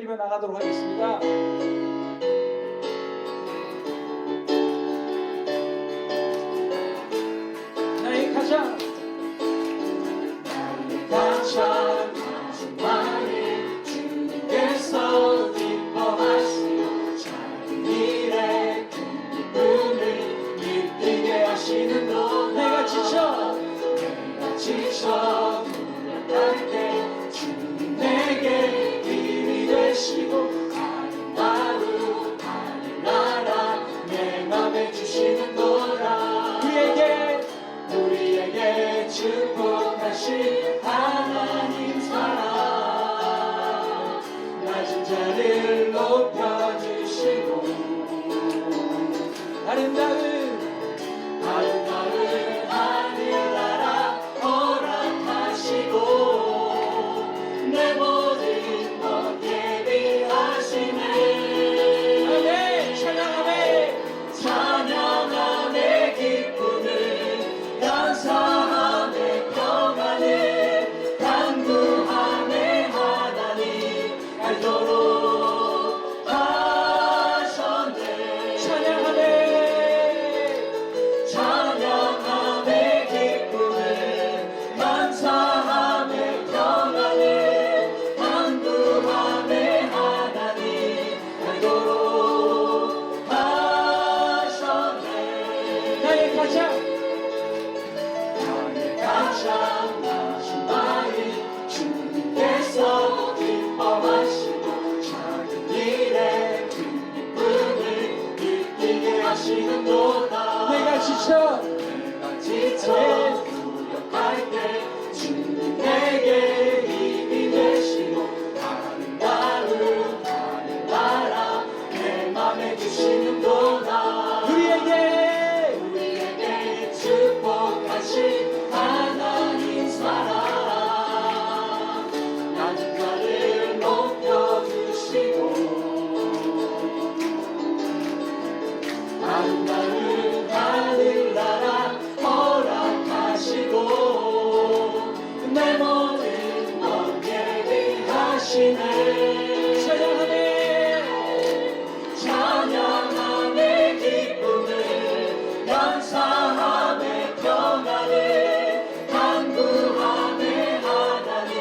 드리며 나가도록 하겠습니다. 나의 가장 많이 주님께서 기뻐하시며 작은 일에 큰 기쁨을 느끼게 하시는도 내가 지쳐 무력할 때 주님 내게 힘이 되시고 아름다운 하늘나라 내 맘에 주시는도다. 우리에게 축복하신 하나님 사랑 낮은 자를 높여주시고 아름다운 하늘나라 허락하시고 내 모든 것 예비하시네. 아멘. 찬양함의 기쁨을 감사함의 평안을 간구함의 하나님 알도록 하셨네. 찬양함의 기쁨을 감사함의 평안을 간구함의 하나님 알도록 하셨네. 나의 가장 마지막에 주님께서 기뻐하시고 작은 일에 큰 기쁨을 느끼게 하시는도다. 내가 지쳐 무력할 때 주님 내게 힘이 되시고 아름다운 하늘나라 내 맘에 주시는도다. 우리에게 축복하신 하나님 사랑 낮은 자를 높여주시고 아름다운 하늘나라 허락하시고 내 모든 것 예비하시네. 찬양함의 기쁨을 감사함의 평안을 간구함의 하나님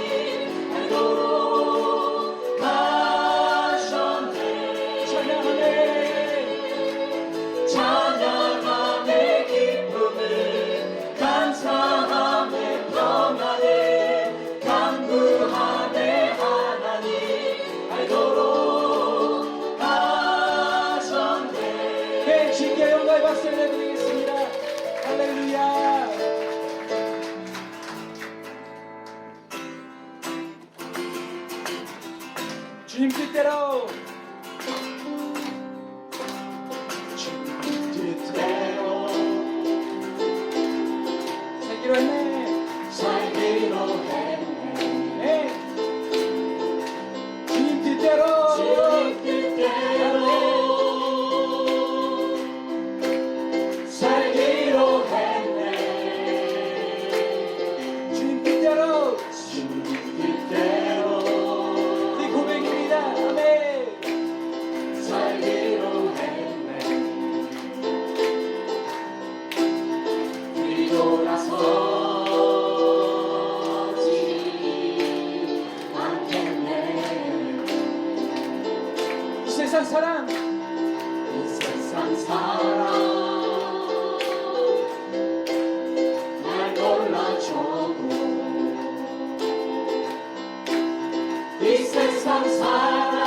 알도록 하셨네. 찬양함의 기쁨을 감사함의 평안을 간구함의 하나님 알도록 하셨네. 네, 주님께 영광의 박수를 내드리겠습니다. 할렐루야. 주님 뜻대로 뜻대로 살기로 했네. 살기로 했네. 네. 주님 뜻대로 주님 뜻대로 살기로 했네. 주님 뜻대로 주님 뜻대로 우리 고백입니다. 아멘. 살기로 했네. 뒤돌아서지 않겠네. 이 세상 사랑 이 세상 사랑 날 놀라줘도 이 세상 사랑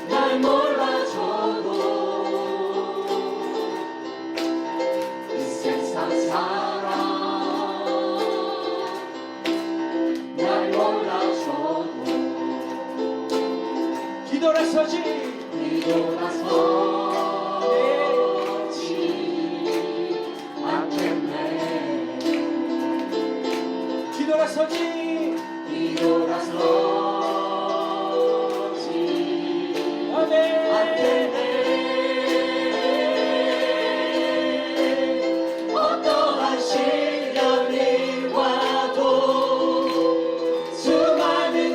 날 몰라줘도 이 세상 사랑 날 몰라줘도 뒤돌아서지 뒤돌아서지 않겠네. 뒤돌아서지 뒤돌아서지 아멘. 않겠네. 어떠한 시련이 와도 수많은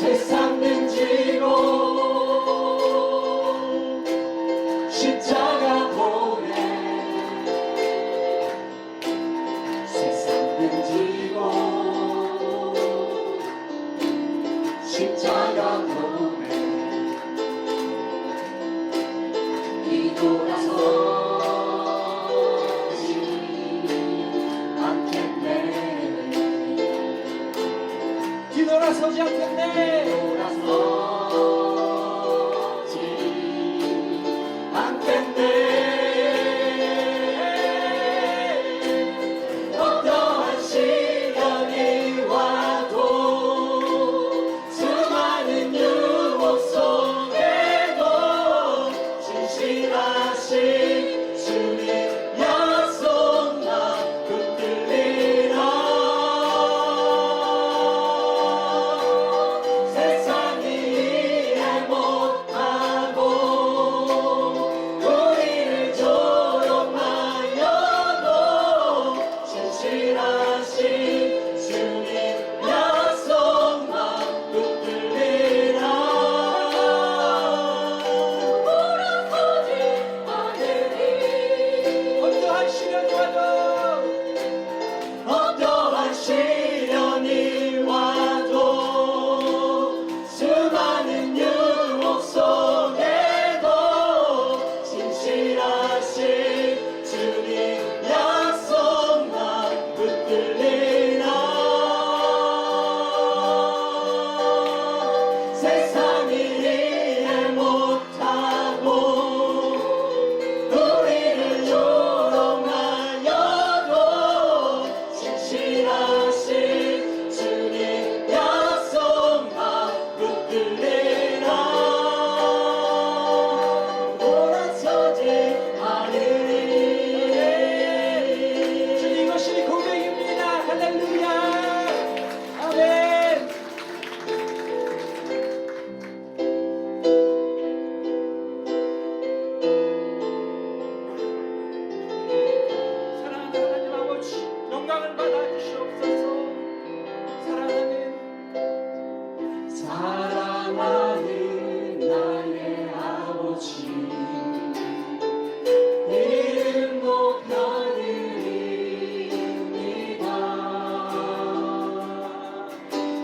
세상 등지고 십자가 보내 세상 등지고 십자가 보내 뒤돌아서지 않겠네 뒤돌아서지 않겠네. 돌아서지 않겠네 어떠한 시련이 와도 수많은 유혹 속에도 진실하신 주님 약속만 붙들리라 세상이 이해 못하고 우리를 조롱하여도 진실하신 주님 약속만 붙들리라 물어보지 않으리 어떠한 시련이 와도 어떠한 시련이 와도 수많은 유혹 속에도 진실하신 주님 약속만 붙들리라 세상이 이해 못하고 우리를 조롱하여도 진실하신 주님 약속만 붙들리라 돌아서지 않으리 주님 이것이 고백입니다. 할렐루야. 아멘. 사랑하는 하나님 아버지, 영광을 받아 주시옵소서. 사랑하는 나의 아버지 이름 높여드립니다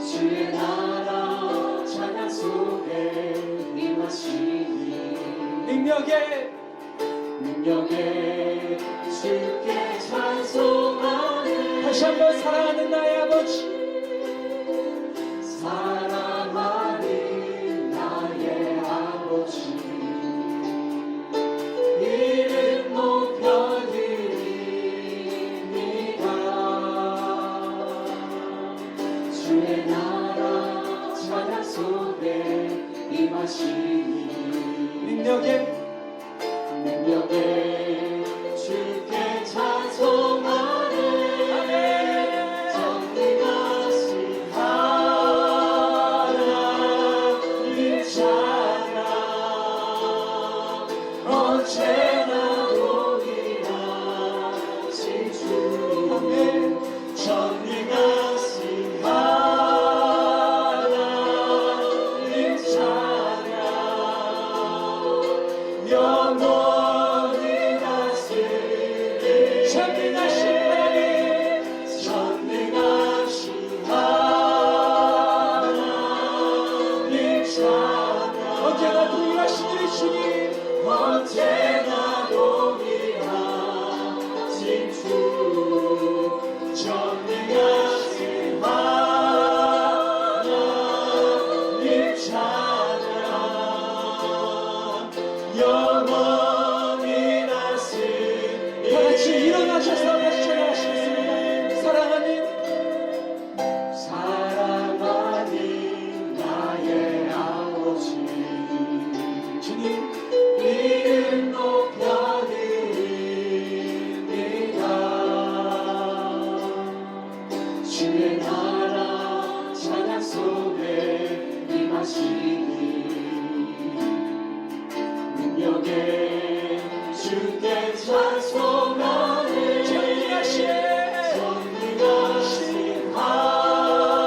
주의 나라 찬양 속에 임하시니 능력에 능력에 주께 찬송하는 다시 한번 사랑하는 나의 아버지, 사랑하는 나의 아버지 이름 높여드립니다 주의 나라 찬양 속에 임하시니 능력에 능력에 주께 찬송하는 아멘. 전능하신 하나님 찬양 언제나 동일하신 주님 전능하신 하나님 찬양 영원히 다스리는 전능하신 하나님, 전능하신 하나님 찬양 언제나 동일하신 우리 주님, 언제나 동일하신 주 전능하신 하나님 찬양 영원히 다스리는 다 같이 일어나셔서 다시 찬양하시겠습니다. 사랑하는 사랑하는 나의 아버지 주님, 이름 높여드립니다 주의 나라 찬양 속에 임하시니 능력에 주께 찬송하는 전능하신 전능하신 하나님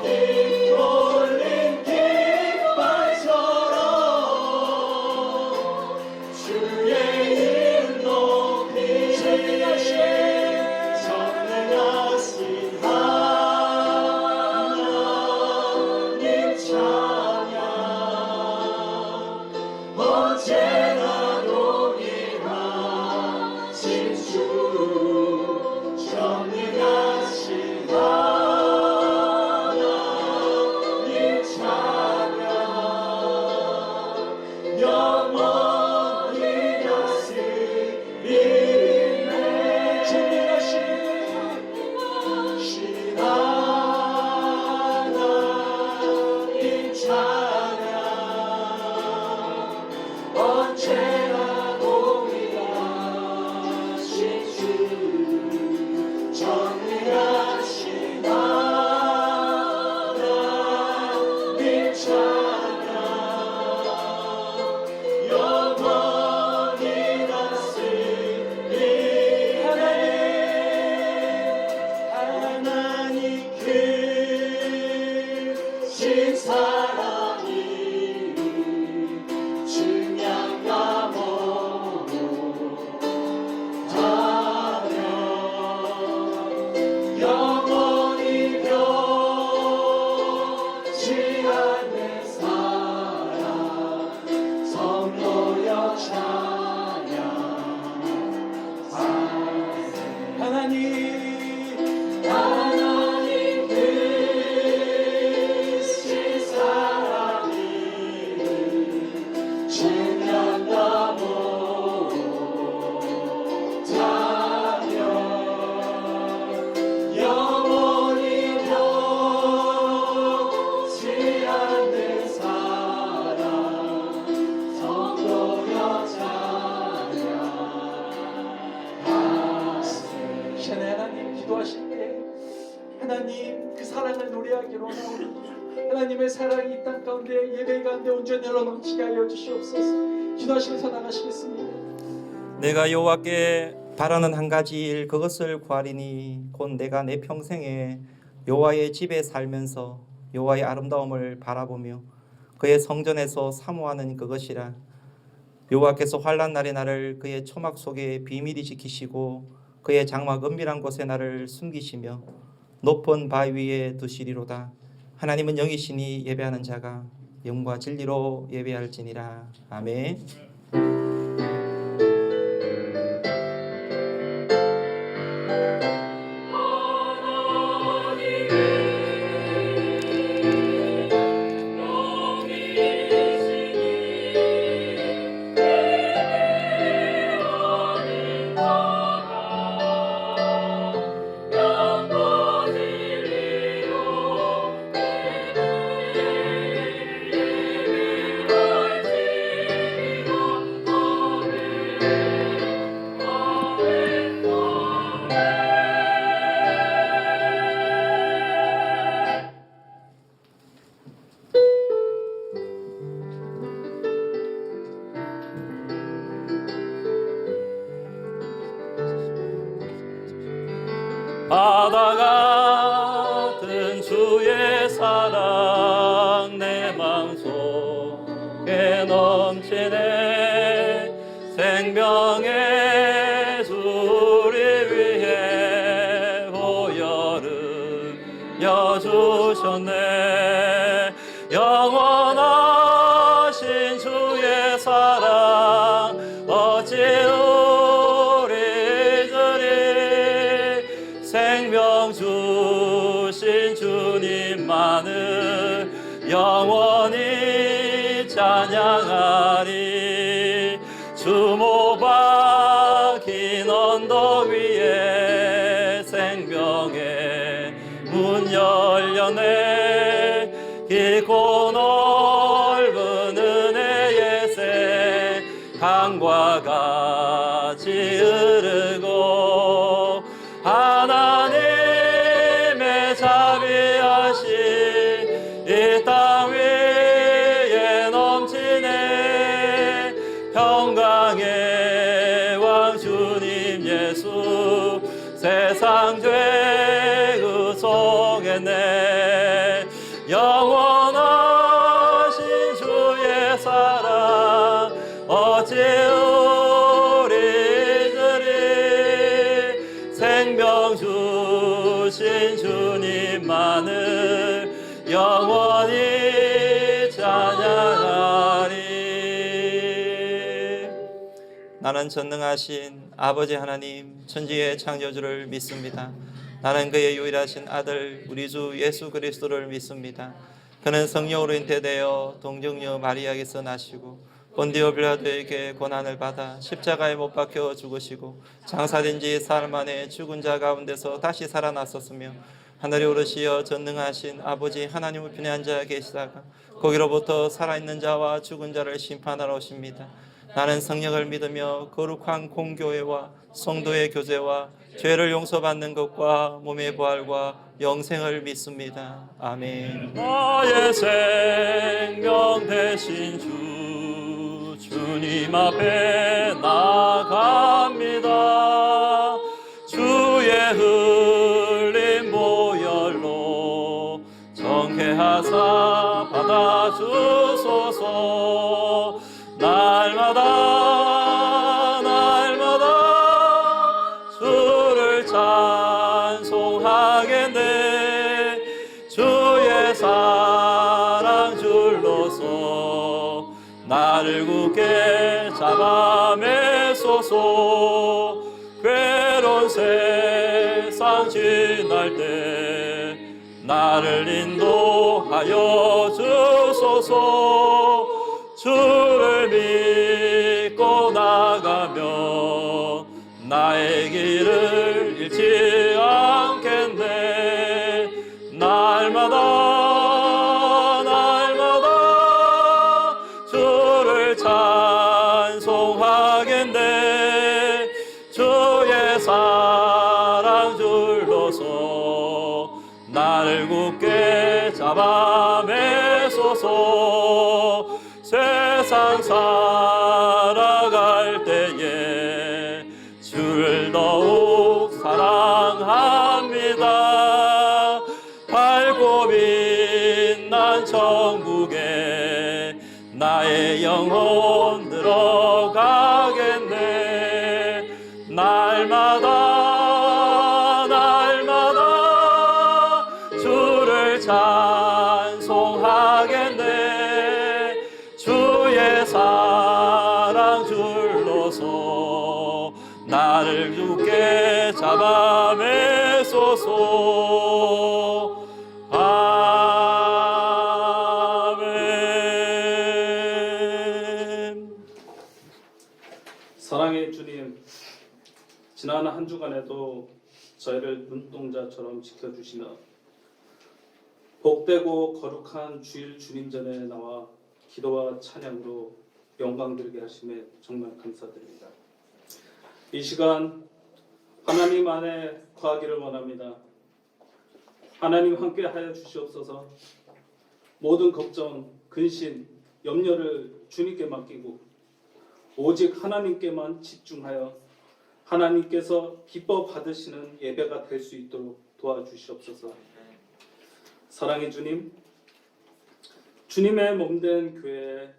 깃돌린 깃발처럼 주의 이름 높이 전능하신 하나님 찬양 언제나 동일하신 주 전능하신 하나님 찬양 영원히 다스리네 전능하신 하나님 찬양 언제나 동일하신 주 전능하신 하나님 찬양 영원히 다스리네 하나님 크신 사랑이 중량과 모두 다며 영원히 변치 않는 사랑 성도여 찬양 하나님 크신 사랑이 중량과 못하며 영원히 변치 않는 사랑 성도여 찬양하세 시간에 하나님 기도하실 때 하나님 그 사랑을 노래하기로 나오니 하나님의 사랑이 이 땅 가운데 예배 가운데 온전히 흘러넘치게 하여 주시옵소서. 기도하시면서 나가시겠습니다. 내가 여호와께 바라는 한 가지 일 그것을 구하리니 곧 내가 내 평생에 여호와의 집에 살면서 여호와의 아름다움을 바라보며 그의 성전에서 사모하는 그것이라. 여호와께서 환난 날에 나를 그의 초막 속에 비밀히 지키시고 그의 장막 은밀한 곳에 나를 숨기시며 높은 바위 위에 두시리로다. 하나님은 영이시니 예배하는 자가 영과 진리로 예배할지니라. 아멘. 바다 같은 주의 사랑 내 맘속에 넘치네. 생명의 주를 위해 보혈을 여주셨네. 영원하신 주의 사랑 어찌 생명 주신 주님만을 영원히 찬양하리. 주모 박힌 언덕 위에 생명의 문 열렸네. 깊고 넓은 은혜의 새 강과 같이 흐르고 하나님의 자비하신 이 땅 위에 넘치네. 평강의 왕 주님 예수 세상 죄 구속했네. 하겠네. 영원하신 주의 사랑 어찌 우리들이 생명 주신 주님만을 영원히 찬양하리. 나는 전능하신 아버지 하나님 천지의 창조주를 믿습니다. 나는 그의 유일하신 아들 우리 주 예수 그리스도를 믿습니다. 그는 성령으로 잉태되어 동정녀 마리아에게서 나시고 본디오 빌라도에게 고난을 받아 십자가에 못 박혀 죽으시고 장사된 지 사흘 만에 죽은 자 가운데서 다시 살아났었으며 하늘에 오르시어 전능하신 아버지 하나님 우편에 앉아 계시다가 거기로부터 살아있는 자와 죽은 자를 심판하러 오십니다. 나는 성령을 믿으며 거룩한 공교회와 성도의 교제와 죄를 용서받는 것과 몸의 부활과 영생을 믿습니다. 아멘. 나의 생명 되신 주님 앞에 나갑니다. 주의 흘린 보혈로 정케하사 받아주소서. 날마다 주를 찬송하겠네. 주의 사랑 줄로서 나를 굳게 잡아매소서. 괴로운 세상 지날 때 나를 인도하여 주소서. 주를 믿고 나가며 나의 길을 잃지 않겠네. 날마다 주를 찬송하겠네. 주의 사랑 줄로서 나를 굳게 잡아매소서. 세상 살아갈 때에 주를 더욱 사랑합니다. 밝고 빛난 천국에 나의 영혼 들어가겠네. 날마다 주를 찬송하겠네. 주의 사랑 줄로서 나를 굳게 잡아매소서. 아멘. 사랑의 주님, 지난 한 주간에도 저희를 눈동자처럼 지켜주시며 복되고 거룩한 주일 주님 전에 나와 기도와 찬양으로 영광드리게 하심에 정말 감사드립니다. 이 시간 하나님 안에 거하기를 원합니다. 하나님 함께 하여 주시옵소서. 모든 걱정, 근심, 염려를 주님께 맡기고 오직 하나님께만 집중하여 하나님께서 기뻐 받으시는 예배가 될 수 있도록 도와주시옵소서. 사랑의 주님, 주님의 몸된 교회에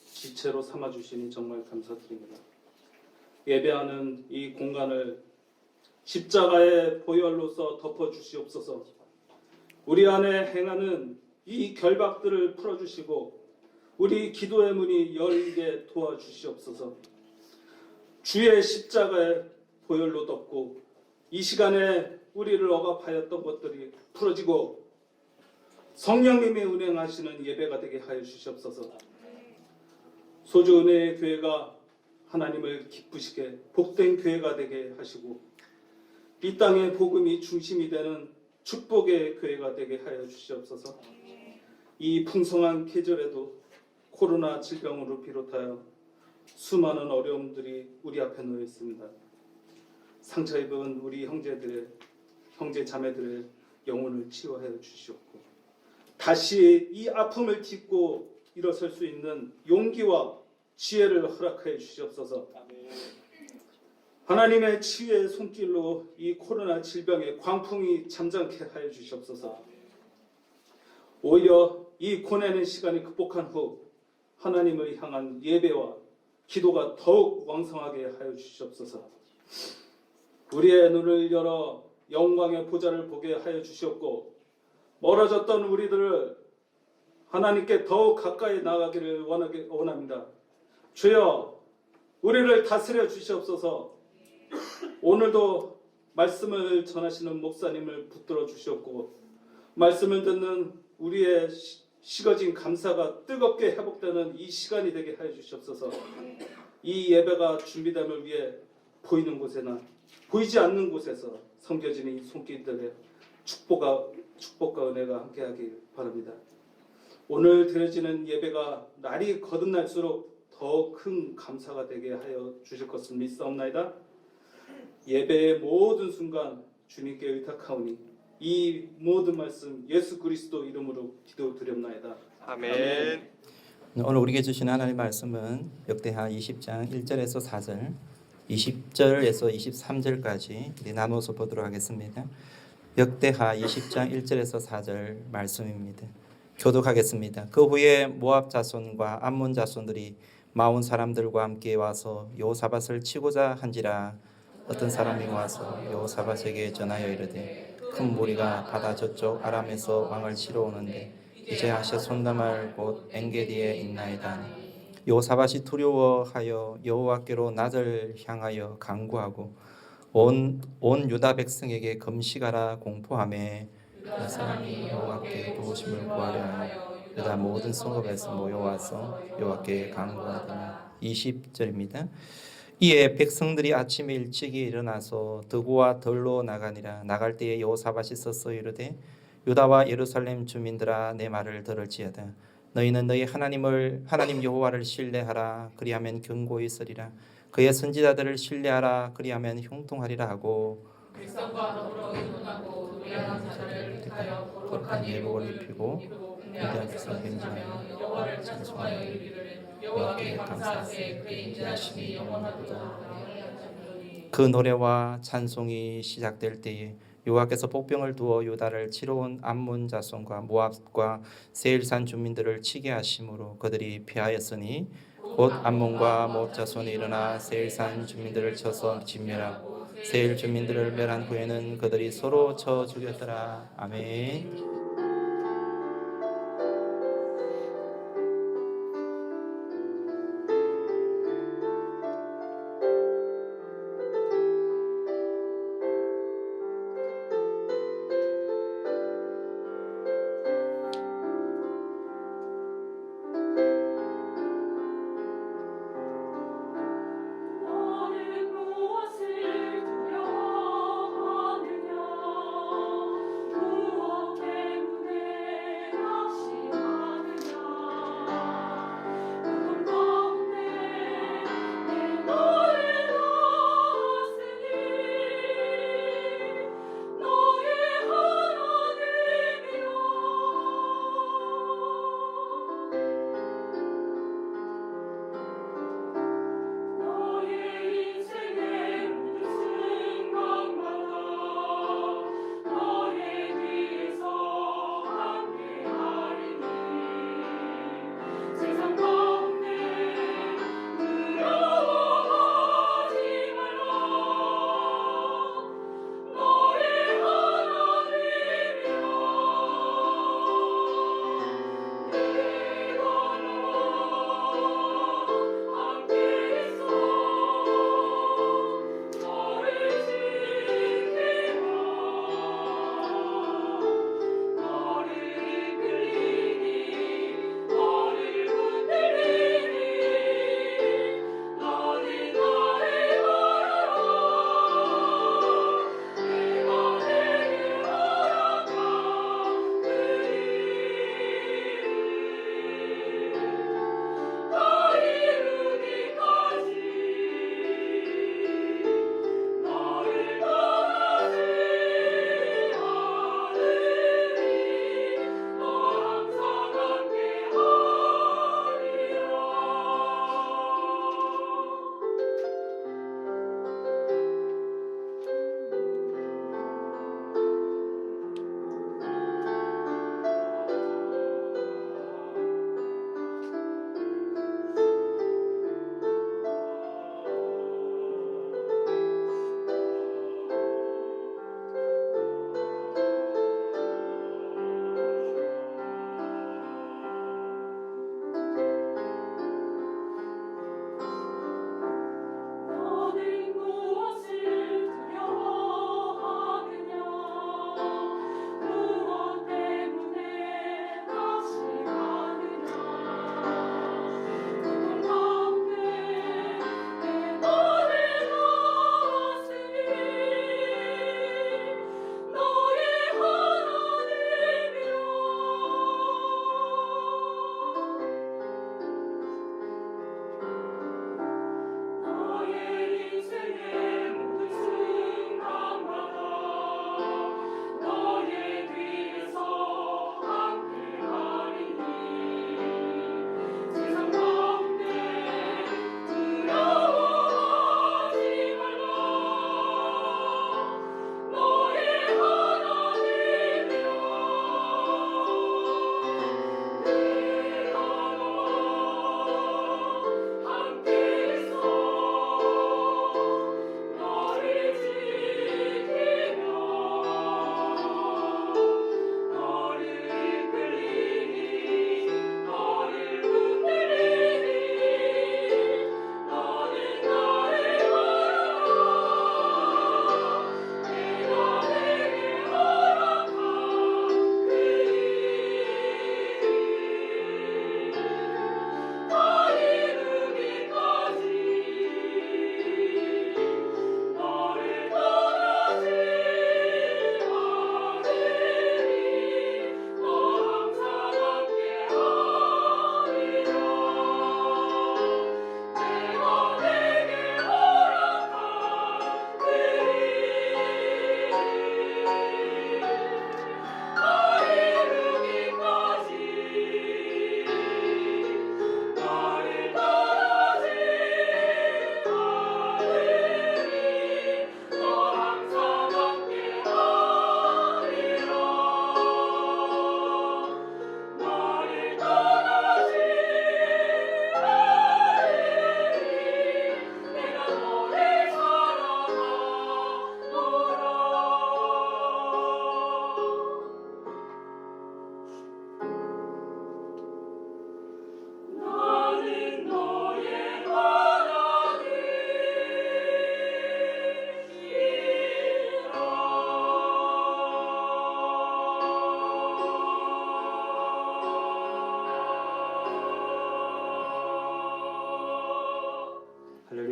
지체로 삼아주시니 정말 감사드립니다. 예배하는 이 공간을 십자가의 보혈로서 덮어주시옵소서. 우리 안에 행하는 이 결박들을 풀어주시고 우리 기도의 문이 열리게 도와주시옵소서. 주의 십자가의 보혈로 덮고 이 시간에 우리를 억압하였던 것들이 풀어지고 성령님이 운행하시는 예배가 되게 하여 주시옵소서. 소주 은혜의 교회가 하나님을 기쁘시게 복된 교회가 되게 하시고 이 땅의 복음이 중심이 되는 축복의 교회가 되게 하여 주시옵소서. 이 풍성한 계절에도 코로나 질병으로 비롯하여 수많은 어려움들이 우리 앞에 놓여 있습니다. 상처 입은 우리 형제 자매들의 영혼을 치유하여 주시옵고 다시 이 아픔을 딛고 일어설 수 있는 용기와 지혜를 허락하여 주시옵소서. 하나님의 치유의 손길로 이 코로나 질병의 광풍이 잠잠케 하여 주시옵소서. 오히려 이 고뇌는 시간이 극복한 후 하나님을 향한 예배와 기도가 더욱 왕성하게 하여 주시옵소서. 우리의 눈을 열어 영광의 보좌를 보게 하여 주시옵고 멀어졌던 우리들을 하나님께 더욱 가까이 나가기를 원합니다. 주여 우리를 다스려 주시옵소서. 오늘도 말씀을 전하시는 목사님을 붙들어 주시옵고 말씀을 듣는 우리의 식어진 감사가 뜨겁게 회복되는 이 시간이 되게 하여 주시옵소서. 이 예배가 준비됨을 위해 보이는 곳에나 보이지 않는 곳에서 섬겨지는 이 손길들의 축복과 은혜가 함께하길 바랍니다. 오늘 드려지는 예배가 날이 거듭날수록 더 큰 감사가 되게 하여 주실 것을 믿사옵나이다. 예배의 모든 순간 주님께 의탁하오니 이 모든 말씀 예수 그리스도 이름으로 기도드렸나이다. 아멘. 오늘 우리에게 주신 하나님의 말씀은 역대하 20장 1절에서 4절, 20절에서 23절까지 나눠서 보도록 하겠습니다. 역대하 20장 1절에서 4절 말씀입니다. 교독하겠습니다. 그 후에 모압 자손과 암몬 자손들이 마온 사람들과 함께 와서 여호사밧을 치고자 한지라. 어떤 사람이 와서 여호사밧에게 전하여 이르되 큰 무리가 바다 저쪽 아람에서 왕을 치러 오는데 이제 하셋 남할 곳 엔게디에 있나이다. 여호사밧이 두려워하여 여호와께로 낮을 향하여 간구하고 온 유다 백성에게 금식하라 공포하매 그 사람이 여호와께 도우심을 구하려 하여 유다 모든 성읍에서 모여와서 여호와께 간구하더라. 20절입니다. 이에 백성들이 아침에 일찍이 일어나서 드고와 덜로 나가니라. 나갈 때에 여호사밧이 서서 이르되 유다와 예루살렘 주민들아 내 말을 들을지어다. 너희는 너희 하나님 여호와를 신뢰하라. 그리하면 견고히 서리라. 그의 선지자들을 신뢰하라. 그리하면 형통하리라 하고 백성과 더불어 의논하고 노래하는 자들을 택하여 거룩한 예복을 입히고 위대한 백성 행진하며 여호와를 찬송하여 이르기를 여호와께 감사하세 그의 인자하심이 영원하도다. 그 노래와 찬송이 시작될 때에 여호와께서 복병을 두어 유다를 치러 온 암몬 자손과 모압과 세일산 주민들을 치게 하심으로 그들이 피하였으니 곧 암몬과 모압 자손이 일어나 세일산 주민들을 쳐서 진멸하고 세일 주민들을 멸한 후에는 그들이 서로 쳐 죽였더라. 아멘. 무엇을 두려워하느냐 무엇에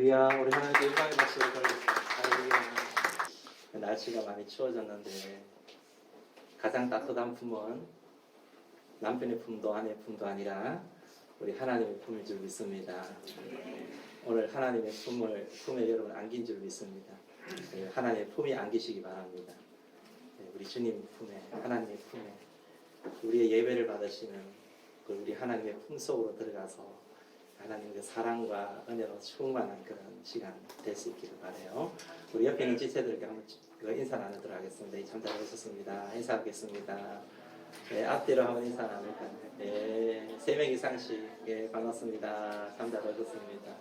할렐루야. 우리 하나님께 영광의 박수를 드리겠습니다. 할렐루야. 날씨가 많이 추워졌는데 가장 따뜻한 품은 남편의 품도 아내의 품도 아니라 우리 하나님의 품일 줄 믿습니다. 오늘 하나님의 품에 여러분 안긴 줄 믿습니다. 하나님의 품이 안기시기 바랍니다. 우리 주님 품에, 하나님의 품에 우리의 예배를 받으시는 우리 하나님의 품 속으로 들어가서 하나님의 사랑과 은혜로 충만한 그런 시간 될 수 있기를 바라요. 우리 옆에 있는 지체들에게 한번 인사 나누도록 하겠습니다. 참 잘 오셨습니다. 인사하겠습니다. 네, 앞뒤로 한번 인사 나눌까요? 네, 3명 이상씩 반갑습니다. 참 잘 오셨습니다.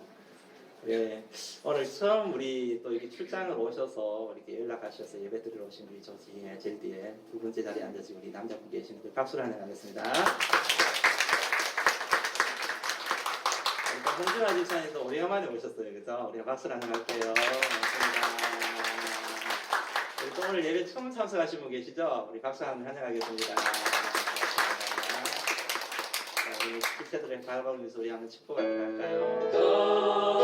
예, 오늘 처음 우리 또 이렇게 출장을 오셔서 이렇게 연락하셔서 예배 드리러 오신 우리 조지의 제일 뒤에 두 번째 자리에 앉으신 우리 남자분 계시는데 박수를 환영하겠습니다. 홍준아 집사님도 오래간만에 오셨어요, 그죠? 우리가 박수를 환영할게요. 반갑습니다. 우리 또 오늘 예배 처음 참석하신 분 계시죠? 우리 박수 한번 환영하겠습니다. 우리 지체들의 바라보면서 우리 한번 축복하도록 할까요?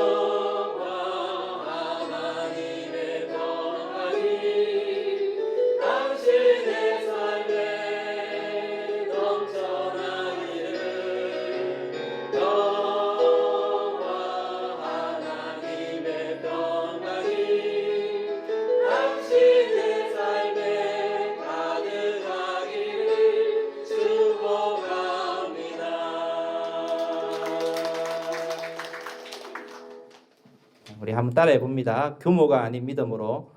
우리 한번 따라해 봅니다. 규모가 아닌 믿음으로.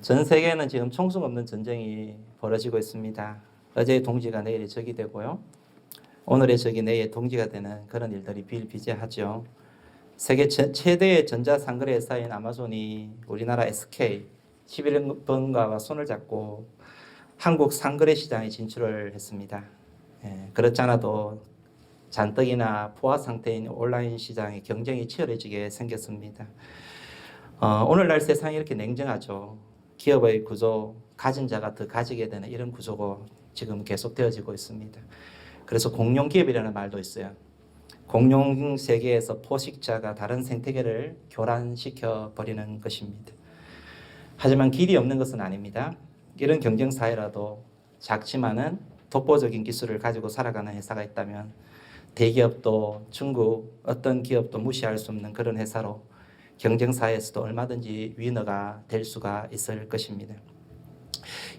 전 세계는 지금 총성 없는 전쟁이 벌어지고 있습니다. 어제의 동지가 내일의 적이 되고요. 오늘의 적이 내일의 동지가 되는 그런 일들이 비일비재하죠. 세계 최대의 전자상거래 회사인 아마존이 우리나라 SK 11번가와 손을 잡고 한국 상거래 시장에 진출을 했습니다. 그렇지 않아도 잔뜩이나 포화 상태인 온라인 시장의 경쟁이 치열해지게 생겼습니다. 오늘날 세상이 이렇게 냉정하죠. 기업의 구조, 가진 자가 더 가지게 되는 이런 구조가 지금 계속되어지고 있습니다. 그래서 공룡기업이라는 말도 있어요. 공룡 세계에서 포식자가 다른 생태계를 교란시켜 버리는 것입니다. 하지만 길이 없는 것은 아닙니다. 이런 경쟁사회라도 작지만은 독보적인 기술을 가지고 살아가는 회사가 있다면 대기업도 중국 어떤 기업도 무시할 수 없는 그런 회사로 경쟁사회에서도 얼마든지 위너가 될 수가 있을 것입니다.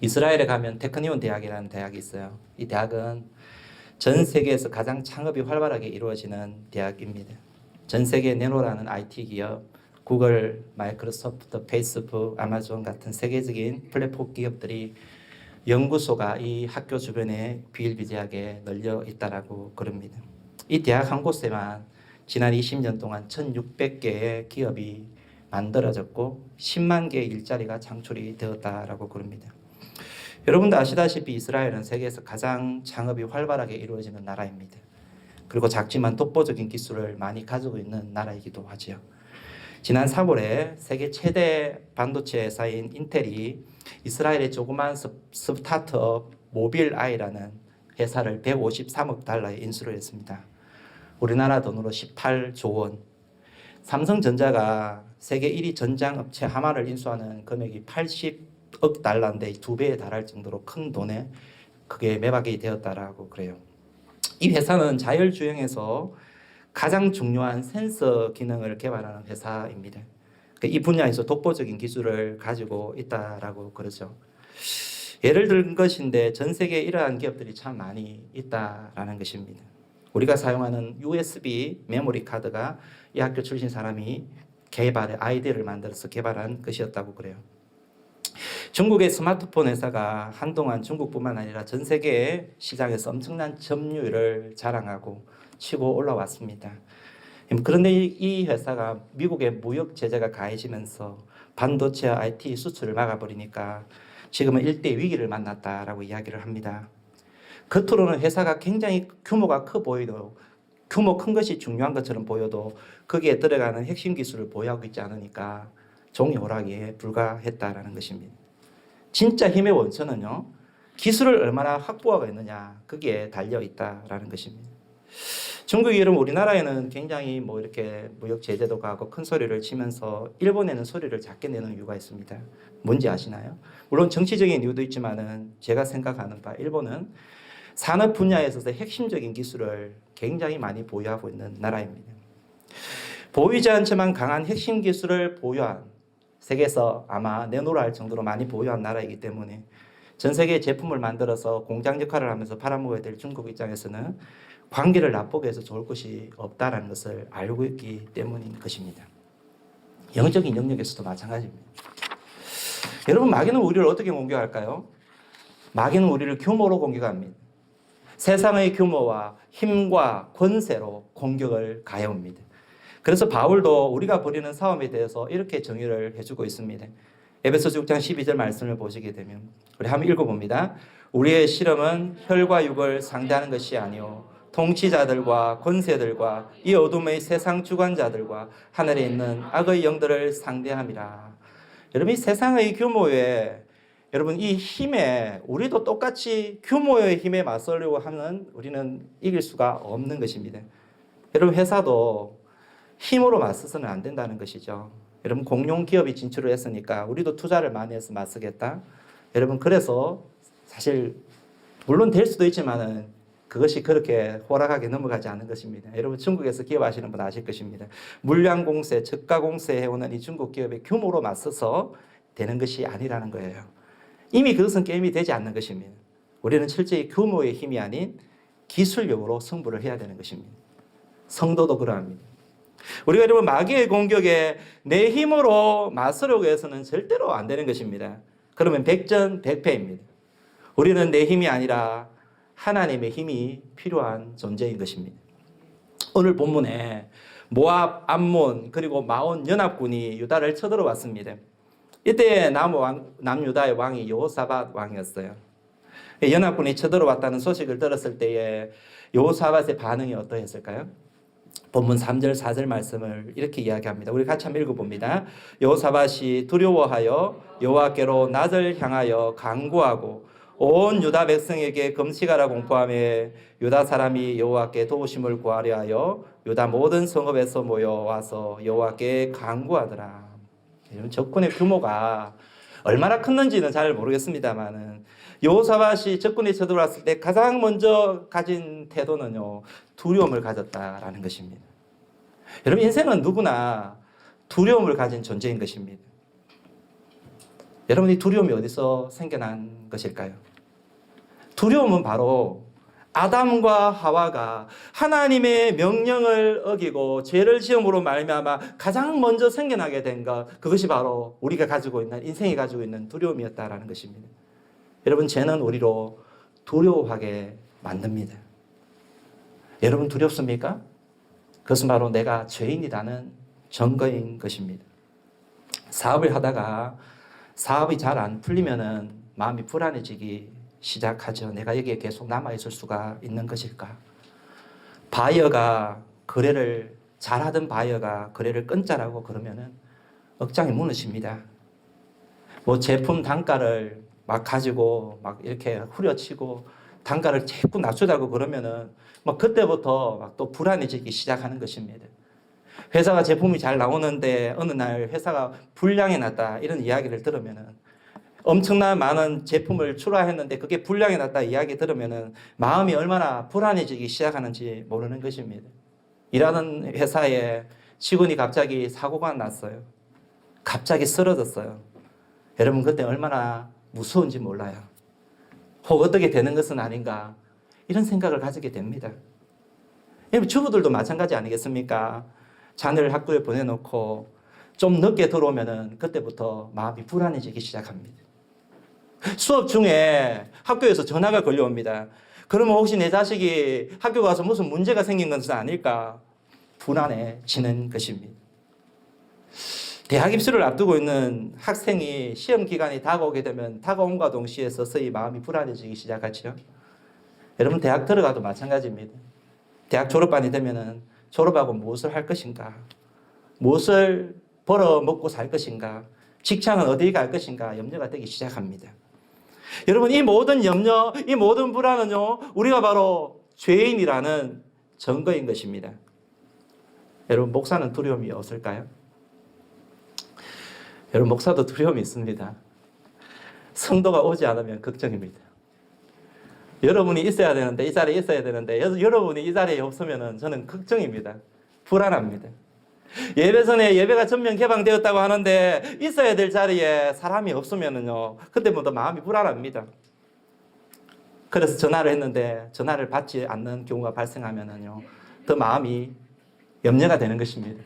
이스라엘에 가면 테크니온 대학이라는 대학이 있어요. 이 대학은 전 세계에서 가장 창업이 활발하게 이루어지는 대학입니다. 전 세계 네노라는 IT 기업, 구글, 마이크로소프트, 페이스북, 아마존 같은 세계적인 플랫폼 기업들이 연구소가 이 학교 주변에 비일비재하게 널려 있다라고 그럽니다. 이 대학 한 곳에만 지난 20년 동안 1,600개의 기업이 만들어졌고 10만 개의 일자리가 창출이 되었다라고 그럽니다. 여러분도 아시다시피 이스라엘은 세계에서 가장 창업이 활발하게 이루어지는 나라입니다. 그리고 작지만 독보적인 기술을 많이 가지고 있는 나라이기도 하죠. 지난 3월에 세계 최대 반도체 회사인 인텔이 이스라엘의 조그만 스타트업 모빌아이라는 회사를 153억 달러에 인수를 했습니다. 우리나라 돈으로 18조 원. 삼성전자가 세계 1위 전장업체 하마를 인수하는 금액이 80억 달러인데 2배에 달할 정도로 큰 돈에 그게 매박이 되었다라고 그래요. 이 회사는 자율주행에서 가장 중요한 센서 기능을 개발하는 회사입니다. 이 분야에서 독보적인 기술을 가지고 있다라고 그러죠. 예를 든 것인데 전 세계에 이러한 기업들이 참 많이 있다라는 것입니다. 우리가 사용하는 USB 메모리 카드가 이 학교 출신 사람이 아이디어를 만들어서 개발한 것이었다고 그래요. 중국의 스마트폰 회사가 한동안 중국뿐만 아니라 전 세계 시장에서 엄청난 점유율을 자랑하고 치고 올라왔습니다. 그런데 이 회사가 미국의 무역 제재가 가해지면서 반도체와 IT 수출을 막아버리니까 지금은 일대 위기를 만났다라고 이야기를 합니다. 겉으로는 회사가 굉장히 규모가 커 보여도 규모 큰 것이 중요한 것처럼 보여도 거기에 들어가는 핵심 기술을 보유하고 있지 않으니까 종이 오락에 불과했다라는 것입니다. 진짜 힘의 원천은요, 기술을 얼마나 확보하고 있느냐 거기에 달려 있다라는 것입니다. 중국이 여러분 우리나라에는 굉장히 뭐 이렇게 무역 제재도 가고 큰 소리를 치면서 일본에는 소리를 작게 내는 이유가 있습니다. 뭔지 아시나요? 물론 정치적인 이유도 있지만은 제가 생각하는 바 일본은 산업 분야에 있어서 핵심적인 기술을 굉장히 많이 보유하고 있는 나라입니다. 보이지 않지만 강한 핵심 기술을 보유한 세계에서 아마 내놓으라 할 정도로 많이 보유한 나라이기 때문에 전 세계의 제품을 만들어서 공장 역할을 하면서 팔아먹어야 될 중국 입장에서는 관계를 나쁘게 해서 좋을 것이 없다는 것을 알고 있기 때문인 것입니다. 영적인 영역에서도 마찬가지입니다. 여러분, 마귀는 우리를 어떻게 공격할까요? 마귀는 우리를 규모로 공격합니다. 세상의 규모와 힘과 권세로 공격을 가해옵니다. 그래서 바울도 우리가 벌이는 싸움에 대해서 이렇게 정의를 해주고 있습니다. 에베소서 6장 12절 말씀을 보시게 되면 우리 한번 읽어봅니다. 우리의 실험은 혈과 육을 상대하는 것이 아니요 통치자들과 권세들과 이 어둠의 세상 주관자들과 하늘에 있는 악의 영들을 상대함이라. 여러분, 이 세상의 규모에 여러분 이 힘에 우리도 똑같이 규모의 힘에 맞서려고 하면 우리는 이길 수가 없는 것입니다. 여러분, 회사도 힘으로 맞서서는 안 된다는 것이죠. 여러분, 공룡 기업이 진출을 했으니까 우리도 투자를 많이 해서 맞서겠다. 여러분, 그래서 사실 물론 될 수도 있지만은 그것이 그렇게 호락하게 넘어가지 않은 것입니다. 여러분, 중국에서 기업하시는 분 아실 것입니다. 물량 공세, 저가 공세 해오는 이 중국 기업의 규모로 맞서서 되는 것이 아니라는 거예요. 이미 그것은 게임이 되지 않는 것입니다. 우리는 실제 규모의 힘이 아닌 기술력으로 승부를 해야 되는 것입니다. 성도도 그러합니다. 우리가 여러분 마귀의 공격에 내 힘으로 맞서려고 해서는 절대로 안 되는 것입니다. 그러면 백전백패입니다. 우리는 내 힘이 아니라 하나님의 힘이 필요한 존재인 것입니다. 오늘 본문에 모압, 암몬 그리고 마온 연합군이 유다를 쳐들어왔습니다. 이때 남유다의 왕이 여호사밧 왕이었어요. 연합군이 쳐들어왔다는 소식을 들었을 때에 여호사밧의 반응이 어떠했을까요? 본문 3절 4절 말씀을 이렇게 이야기합니다. 우리 같이 한번 읽어봅니다. 여호사밧이 두려워하여 여호와께로 낯을 향하여 간구하고 온 유다 백성에게 금식하라 공포하며 유다 사람이 여호와께 도우심을 구하려 하여 유다 모든 성읍에서 모여와서 여호와께 간구하더라. 적군의 규모가 얼마나 컸는지는 잘 모르겠습니다만은 여호사밧이 적군이 쳐들어왔을 때 가장 먼저 가진 태도는요, 두려움을 가졌다라는 것입니다. 여러분, 인생은 누구나 두려움을 가진 존재인 것입니다. 여러분, 이 두려움이 어디서 생겨난 것일까요? 두려움은 바로 아담과 하와가 하나님의 명령을 어기고 죄를 지음으로 말미암아 가장 먼저 생겨나게 된 것, 그것이 바로 우리가 가지고 있는, 인생이 가지고 있는 두려움이었다라는 것입니다. 여러분, 죄는 우리로 두려워하게 만듭니다. 여러분, 두렵습니까? 그것은 바로 내가 죄인이라는 증거인 것입니다. 사업을 하다가 사업이 잘 안 풀리면은 마음이 불안해지기 시작하죠. 내가 여기에 계속 남아있을 수가 있는 것일까? 잘하던 바이어가 거래를 끊자라고 그러면은 억장이 무너집니다. 뭐 제품 단가를 막 가지고 막 이렇게 후려치고 단가를 자꾸 낮추자고 그러면은 막 그때부터 막 또 불안해지기 시작하는 것입니다. 회사가 제품이 잘 나오는데 어느 날 회사가 불량이 났다 이런 이야기를 들으면은 엄청난 많은 제품을 출하했는데 그게 불량이 났다 이야기 들으면은 마음이 얼마나 불안해지기 시작하는지 모르는 것입니다. 일하는 회사에 직원이 갑자기 사고가 났어요. 갑자기 쓰러졌어요. 여러분, 그때 얼마나 무서운지 몰라요. 혹 어떻게 되는 것은 아닌가 이런 생각을 가지게 됩니다. 여러분, 주부들도 마찬가지 아니겠습니까? 자녀를 학교에 보내놓고 좀 늦게 들어오면은 그때부터 마음이 불안해지기 시작합니다. 수업 중에 학교에서 전화가 걸려옵니다. 그러면 혹시 내 자식이 학교 가서 무슨 문제가 생긴 것은 아닐까 불안해지는 것입니다. 대학 입시를 앞두고 있는 학생이 시험 기간이 다가오게 되면 다가옴과 동시에 서서히 마음이 불안해지기 시작하죠. 여러분, 대학 들어가도 마찬가지입니다. 대학 졸업반이 되면은 졸업하고 무엇을 할 것인가, 무엇을 벌어먹고 살 것인가, 직장은 어디 갈 것인가 염려가 되기 시작합니다. 여러분, 이 모든 염려, 이 모든 불안은요, 우리가 바로 죄인이라는 증거인 것입니다. 여러분, 목사는 두려움이 없을까요? 여러분, 목사도 두려움이 있습니다. 성도가 오지 않으면 걱정입니다. 여러분이 있어야 되는데, 이 자리에 있어야 되는데, 여러분이 이 자리에 없으면 저는 걱정입니다. 불안합니다. 예배 전에 예배가 전면 개방되었다고 하는데 있어야 될 자리에 사람이 없으면요, 그때부터 마음이 불안합니다. 그래서 전화를 했는데 전화를 받지 않는 경우가 발생하면요, 더 마음이 염려가 되는 것입니다.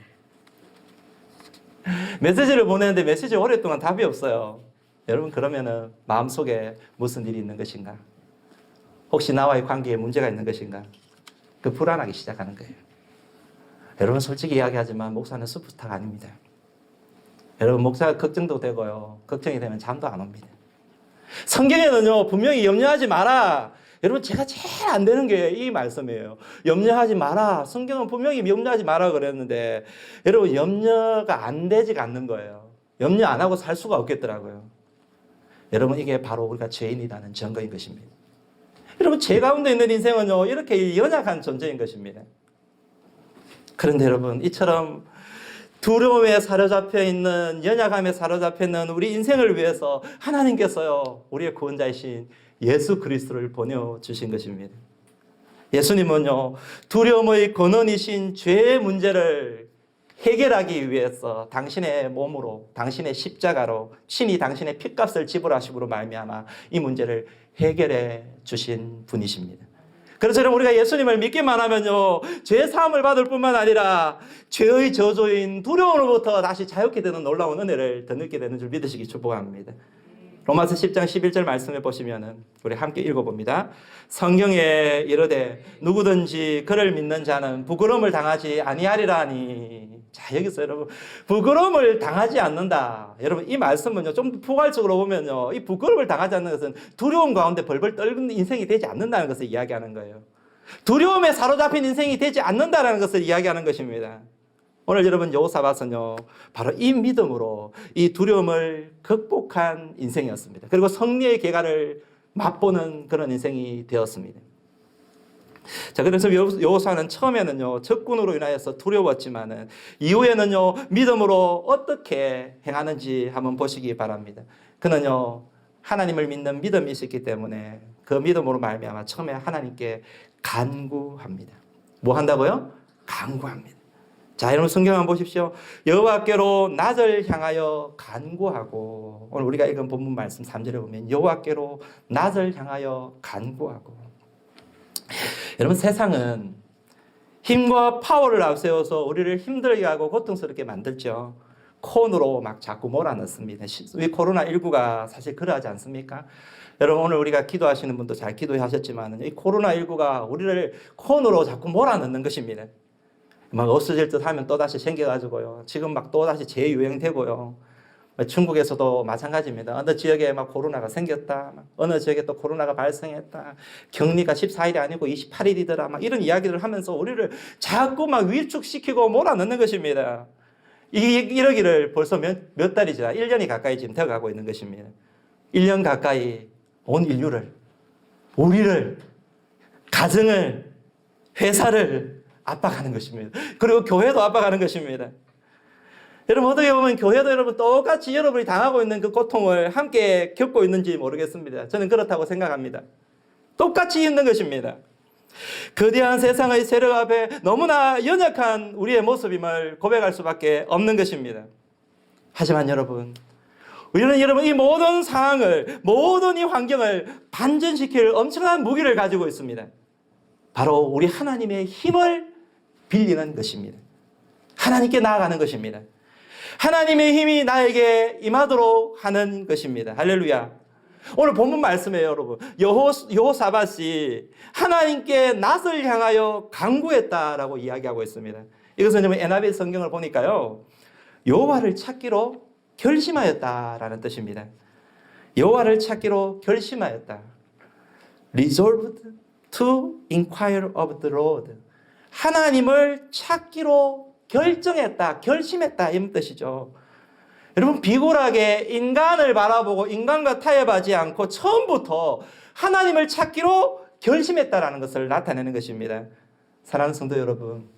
메시지를 보내는데 메시지 오랫동안 답이 없어요. 여러분, 그러면은 마음속에 무슨 일이 있는 것인가? 혹시 나와의 관계에 문제가 있는 것인가? 그 불안하기 시작하는 거예요. 여러분, 솔직히 이야기하지만 목사는 슈퍼스타가 아닙니다. 여러분, 목사가 걱정도 되고요, 걱정이 되면 잠도 안 옵니다. 성경에는요, 분명히 염려하지 마라. 여러분, 제가 제일 안 되는 게 이 말씀이에요. 염려하지 마라. 성경은 분명히 염려하지 마라 그랬는데, 여러분, 염려가 안 되지가 않는 거예요. 염려 안 하고 살 수가 없겠더라고요. 여러분, 이게 바로 우리가 죄인이라는 증거인 것입니다. 여러분, 죄 가운데 있는 인생은요, 이렇게 연약한 존재인 것입니다. 그런데 여러분, 이처럼 두려움에 사로잡혀 있는, 연약함에 사로잡혀 있는 우리 인생을 위해서 하나님께서요, 우리의 구원자이신 예수 그리스도를 보내주신 것입니다. 예수님은요, 두려움의 근원이신 죄의 문제를 해결하기 위해서 당신의 몸으로, 당신의 십자가로, 친히 당신의 핏값을 지불하심으로 말미암아 이 문제를 해결해 주신 분이십니다. 그래서 여러분, 우리가 예수님을 믿기만 하면요, 죄 사함을 받을 뿐만 아니라 죄의 저주인 두려움으로부터 다시 자유케 되는 놀라운 은혜를 더 얻게 되는 줄 믿으시기 축복합니다. 로마서 10장 11절 말씀해 보시면은 우리 함께 읽어봅니다. 성경에 이르되 누구든지 그를 믿는 자는 부끄러움을 당하지 아니하리라니. 자, 여기서 여러분, 부끄러움을 당하지 않는다. 여러분, 이 말씀은요, 좀 포괄적으로 보면요, 이 부끄러움을 당하지 않는 것은 두려움 가운데 벌벌 떨는 인생이 되지 않는다는 것을 이야기하는 거예요. 두려움에 사로잡힌 인생이 되지 않는다는 것을 이야기하는 것입니다. 오늘 여러분, 여호사밧은요, 바로 이 믿음으로 이 두려움을 극복한 인생이었습니다. 그리고 승리의 계가를 맛보는 그런 인생이 되었습니다. 자, 그래서 여호사는 처음에는요, 적군으로 인하여서 두려웠지만은 이후에는요, 믿음으로 어떻게 행하는지 한번 보시기 바랍니다. 그는요, 하나님을 믿는 믿음이 있었기 때문에 그 믿음으로 말미암아 처음에 하나님께 간구합니다. 뭐 한다고요? 간구합니다. 자, 여러분, 성경 한번 보십시오. 여호와께로 낮을 향하여 간구하고, 오늘 우리가 읽은 본문 말씀 3절에 보면 여호와께로 낮을 향하여 간구하고. 여러분, 세상은 힘과 파워를 앞세워서 우리를 힘들게 하고 고통스럽게 만들죠. 콘으로 막 자꾸 몰아넣습니다. 이 코로나19가 사실 그러하지 않습니까? 여러분, 오늘 우리가 기도하시는 분도 잘 기도하셨지만 이 코로나19가 우리를 콘으로 자꾸 몰아넣는 것입니다. 막 없어질 듯 하면 또다시 생겨가지고요, 지금 막 또다시 재유행되고요. 중국에서도 마찬가지입니다. 어느 지역에 막 코로나가 생겼다, 어느 지역에 또 코로나가 발생했다, 격리가 14일이 아니고 28일이더라, 막 이런 이야기를 하면서 우리를 자꾸 막 위축시키고 몰아넣는 것입니다. 이러기를 벌써 몇 달이 지나 1년이 가까이 지금 되어가고 있는 것입니다. 1년 가까이 온 인류를, 우리를, 가정을, 회사를 압박하는 것입니다. 그리고 교회도 압박하는 것입니다. 여러분, 어떻게 보면 교회도 여러분 똑같이 여러분이 당하고 있는 그 고통을 함께 겪고 있는지 모르겠습니다. 저는 그렇다고 생각합니다. 똑같이 있는 것입니다. 거대한 세상의 세력 앞에 너무나 연약한 우리의 모습임을 고백할 수밖에 없는 것입니다. 하지만 여러분, 우리는 이 모든 상황을, 모든 이 환경을 반전시킬 엄청난 무기를 가지고 있습니다. 바로 우리 하나님의 힘을 빌리는 것입니다. 하나님께 나아가는 것입니다. 하나님의 힘이 나에게 임하도록 하는 것입니다. 할렐루야. 오늘 본문 말씀이에요, 여러분. 여호사밧이 하나님께 낯을 향하여 간구했다라고 이야기하고 있습니다. 이것은 NIV 성경을 보니까요, 여호와를 찾기로 결심하였다라는 뜻입니다. 여호와를 찾기로 결심하였다. Resolved to inquire of the Lord. 하나님을 찾기로 결정했다, 결심했다, 이런 뜻이죠. 여러분, 비굴하게 인간을 바라보고 인간과 타협하지 않고 처음부터 하나님을 찾기로 결심했다라는 것을 나타내는 것입니다. 사랑하는 성도 여러분,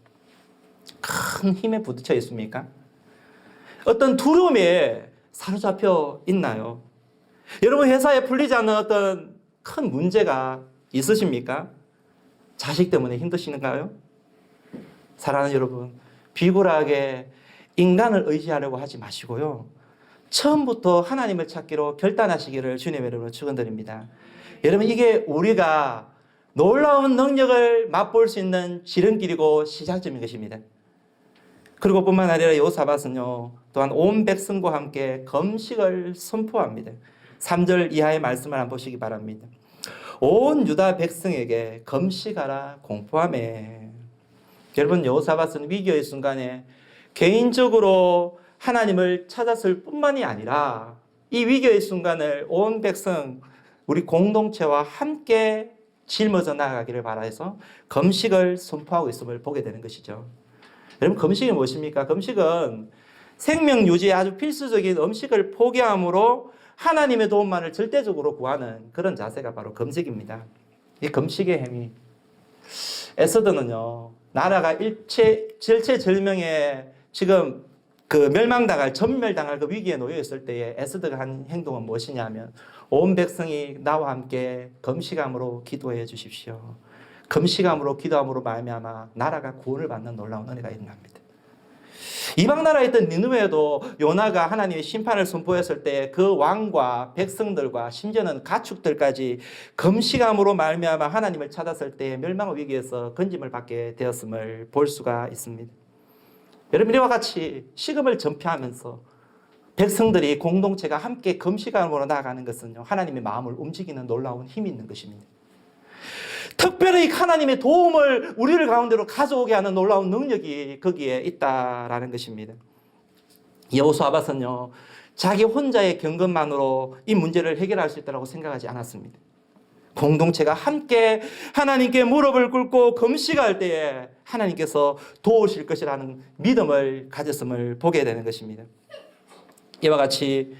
큰 힘에 부딪혀 있습니까? 어떤 두려움에 사로잡혀 있나요? 여러분 회사에 풀리지 않는 어떤 큰 문제가 있으십니까? 자식 때문에 힘드시는가요? 사랑하는 여러분, 비굴하게 인간을 의지하려고 하지 마시고요. 처음부터 하나님을 찾기로 결단하시기를 주님의 이름으로 축원드립니다. 여러분, 이게 우리가 놀라운 능력을 맛볼 수 있는 지름길이고 시작점인 것입니다. 그리고 뿐만 아니라 여호사밧은요, 또한 온 백성과 함께 금식을 선포합니다. 3절 이하의 말씀을 한번 보시기 바랍니다. 온 유다 백성에게 금식하라 공포하매. 여러분, 여호사밧은 위기의 순간에 개인적으로 하나님을 찾았을 뿐만이 아니라 이 위기의 순간을 온 백성, 우리 공동체와 함께 짊어져 나가기를 바라서 금식을 선포하고 있음을 보게 되는 것이죠. 여러분, 금식이 무엇입니까? 금식은 생명 유지에 아주 필수적인 음식을 포기함으로 하나님의 도움만을 절대적으로 구하는 그런 자세가 바로 금식입니다. 이 금식의 힘이, 에스더는요, 나라가 절체절명에 지금 그 전멸당할 그 위기에 놓여 있을 때에 에스더가 한 행동은 무엇이냐면, 온 백성이 나와 함께 금식함으로 기도해 주십시오. 금식함으로 기도함으로 말미암아 나라가 구원을 받는 놀라운 은혜가 일어납니다. 이방 나라에 있던 니느웨에도 요나가 하나님의 심판을 선포했을 때 그 왕과 백성들과 심지어는 가축들까지 금식함으로 말미암아 하나님을 찾았을 때 멸망의 위기에서 건짐을 받게 되었음을 볼 수가 있습니다. 여러분, 이와 같이 식음을 전폐하면서 백성들이 공동체가 함께 금식함으로 나아가는 것은요, 하나님의 마음을 움직이는 놀라운 힘이 있는 것입니다. 특별히 하나님의 도움을 우리를 가운데로 가져오게 하는 놀라운 능력이 거기에 있다라는 것입니다. 여호사밧은요, 자기 혼자의 경건만으로 이 문제를 해결할 수 있다고 생각하지 않았습니다. 공동체가 함께 하나님께 무릎을 꿇고 금식할 때에 하나님께서 도우실 것이라는 믿음을 가졌음을 보게 되는 것입니다. 이와 같이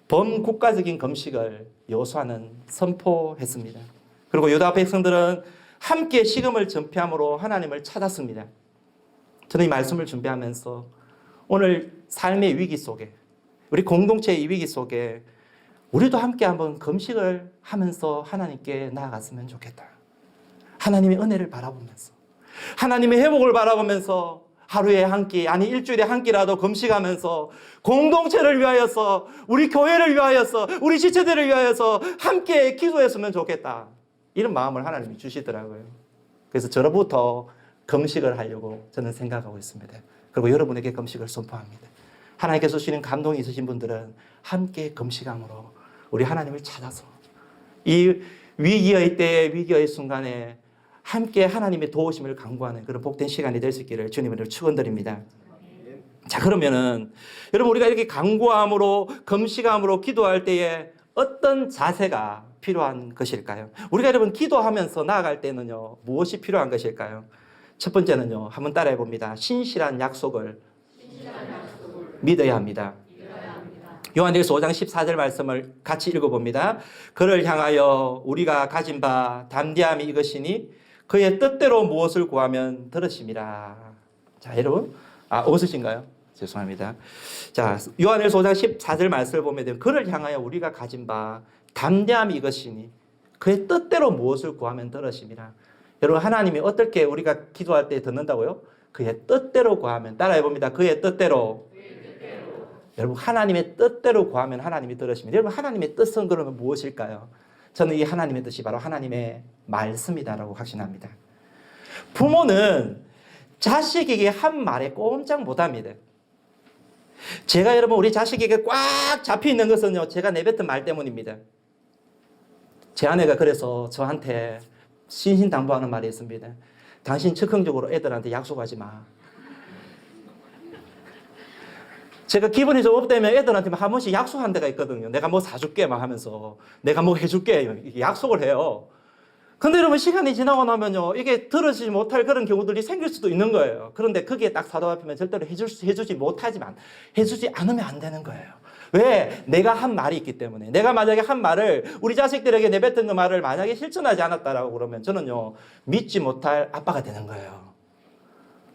범국가적인 금식을 여호수아는 선포했습니다. 그리고 유다 백성들은 함께 식음을 전폐함으로 하나님을 찾았습니다. 저는 이 말씀을 준비하면서 오늘 삶의 위기 속에, 우리 공동체의 위기 속에 우리도 함께 한번 금식을 하면서 하나님께 나아갔으면 좋겠다. 하나님의 은혜를 바라보면서, 하나님의 회복을 바라보면서 하루에 한 끼, 아니 일주일에 한 끼라도 금식하면서 공동체를 위하여서, 우리 교회를 위하여서, 우리 지체들을 위하여서 함께 기도했으면 좋겠다. 이런 마음을 하나님이 주시더라고요. 그래서 저로부터 금식을 하려고 저는 생각하고 있습니다. 그리고 여러분에게 금식을 선포합니다. 하나님께서 주시는 감동이 있으신 분들은 함께 금식함으로 우리 하나님을 찾아서 이 위기의 때에, 위기의 순간에 함께 하나님의 도우심을 간구하는 그런 복된 시간이 될 수 있기를 주님으로 축원드립니다. 자, 그러면은 여러분, 우리가 이렇게 간구함으로, 금식함으로 기도할 때에 어떤 자세가 필요한 것일까요? 우리가 여러분 기도하면서 나아갈 때는요, 무엇이 필요한 것일까요? 첫 번째는요, 한번 따라해 봅니다. 신실한 약속을 믿어야 합니다. 요한일서 5장 14절 말씀을 같이 읽어봅니다. 그를 향하여 우리가 가진 바 담대함이 이것이니 그의 뜻대로 무엇을 구하면 들으심이라. 자, 여러분, 없으신가요? 죄송합니다. 자, 요한일서 5장 14절 말씀을 보면 그를 향하여 우리가 가진 바 담대함이 이것이니 그의 뜻대로 무엇을 구하면 들으심이라. 여러분, 하나님이 어떻게 우리가 기도할 때 듣는다고요? 그의 뜻대로 구하면. 따라해 봅니다. 그의 뜻대로. 여러분, 하나님의 뜻대로 구하면 하나님이 들으십니다. 여러분, 하나님의 뜻은 그러면 무엇일까요? 저는 이 하나님의 뜻이 바로 하나님의 말씀이다라고 확신합니다. 부모는 자식에게 한 말에 꼼짝 못합니다. 제가 여러분 우리 자식에게 꽉 잡혀 있는 것은요, 제가 내뱉은 말 때문입니다. 제 아내가 그래서 저한테 신신당부하는 말이 있습니다. 당신 즉흥적으로 애들한테 약속하지 마. 제가 기분이 좀 업되면 애들한테 한 번씩 약속한 데가 있거든요. 내가 뭐 사줄게 막 하면서, 내가 뭐 해줄게 약속을 해요. 근데 여러분, 시간이 지나고 나면요, 이게 들으지 못할 그런 경우들이 생길 수도 있는 거예요. 그런데 거기에 딱 사도잡히면 절대로 해주지 못하지만 해주지 않으면 안 되는 거예요. 왜? 내가 한 말이 있기 때문에. 내가 만약에 한 말을, 우리 자식들에게 내뱉은 그 말을 만약에 실천하지 않았다라고 그러면 저는요, 믿지 못할 아빠가 되는 거예요.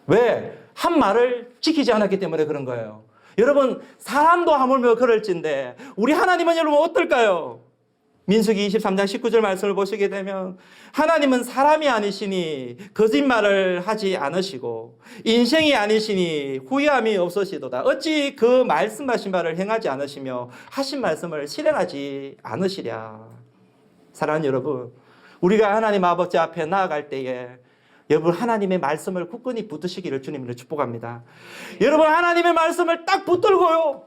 왜? 한 말을 지키지 않았기 때문에 그런 거예요. 여러분, 사람도 하물며 그럴진데 우리 하나님은 여러분 어떨까요? 민수기 23장 19절 말씀을 보시게 되면 하나님은 사람이 아니시니 거짓말을 하지 않으시고 인생이 아니시니 후회함이 없으시도다. 어찌 그 말씀하신 바를 행하지 않으시며 하신 말씀을 실행하지 않으시랴. 사랑하는 여러분, 우리가 하나님 아버지 앞에 나아갈 때에 여러분 하나님의 말씀을 굳건히 붙드시기를 주님으로 축복합니다. 여러분 하나님의 말씀을 딱 붙들고요.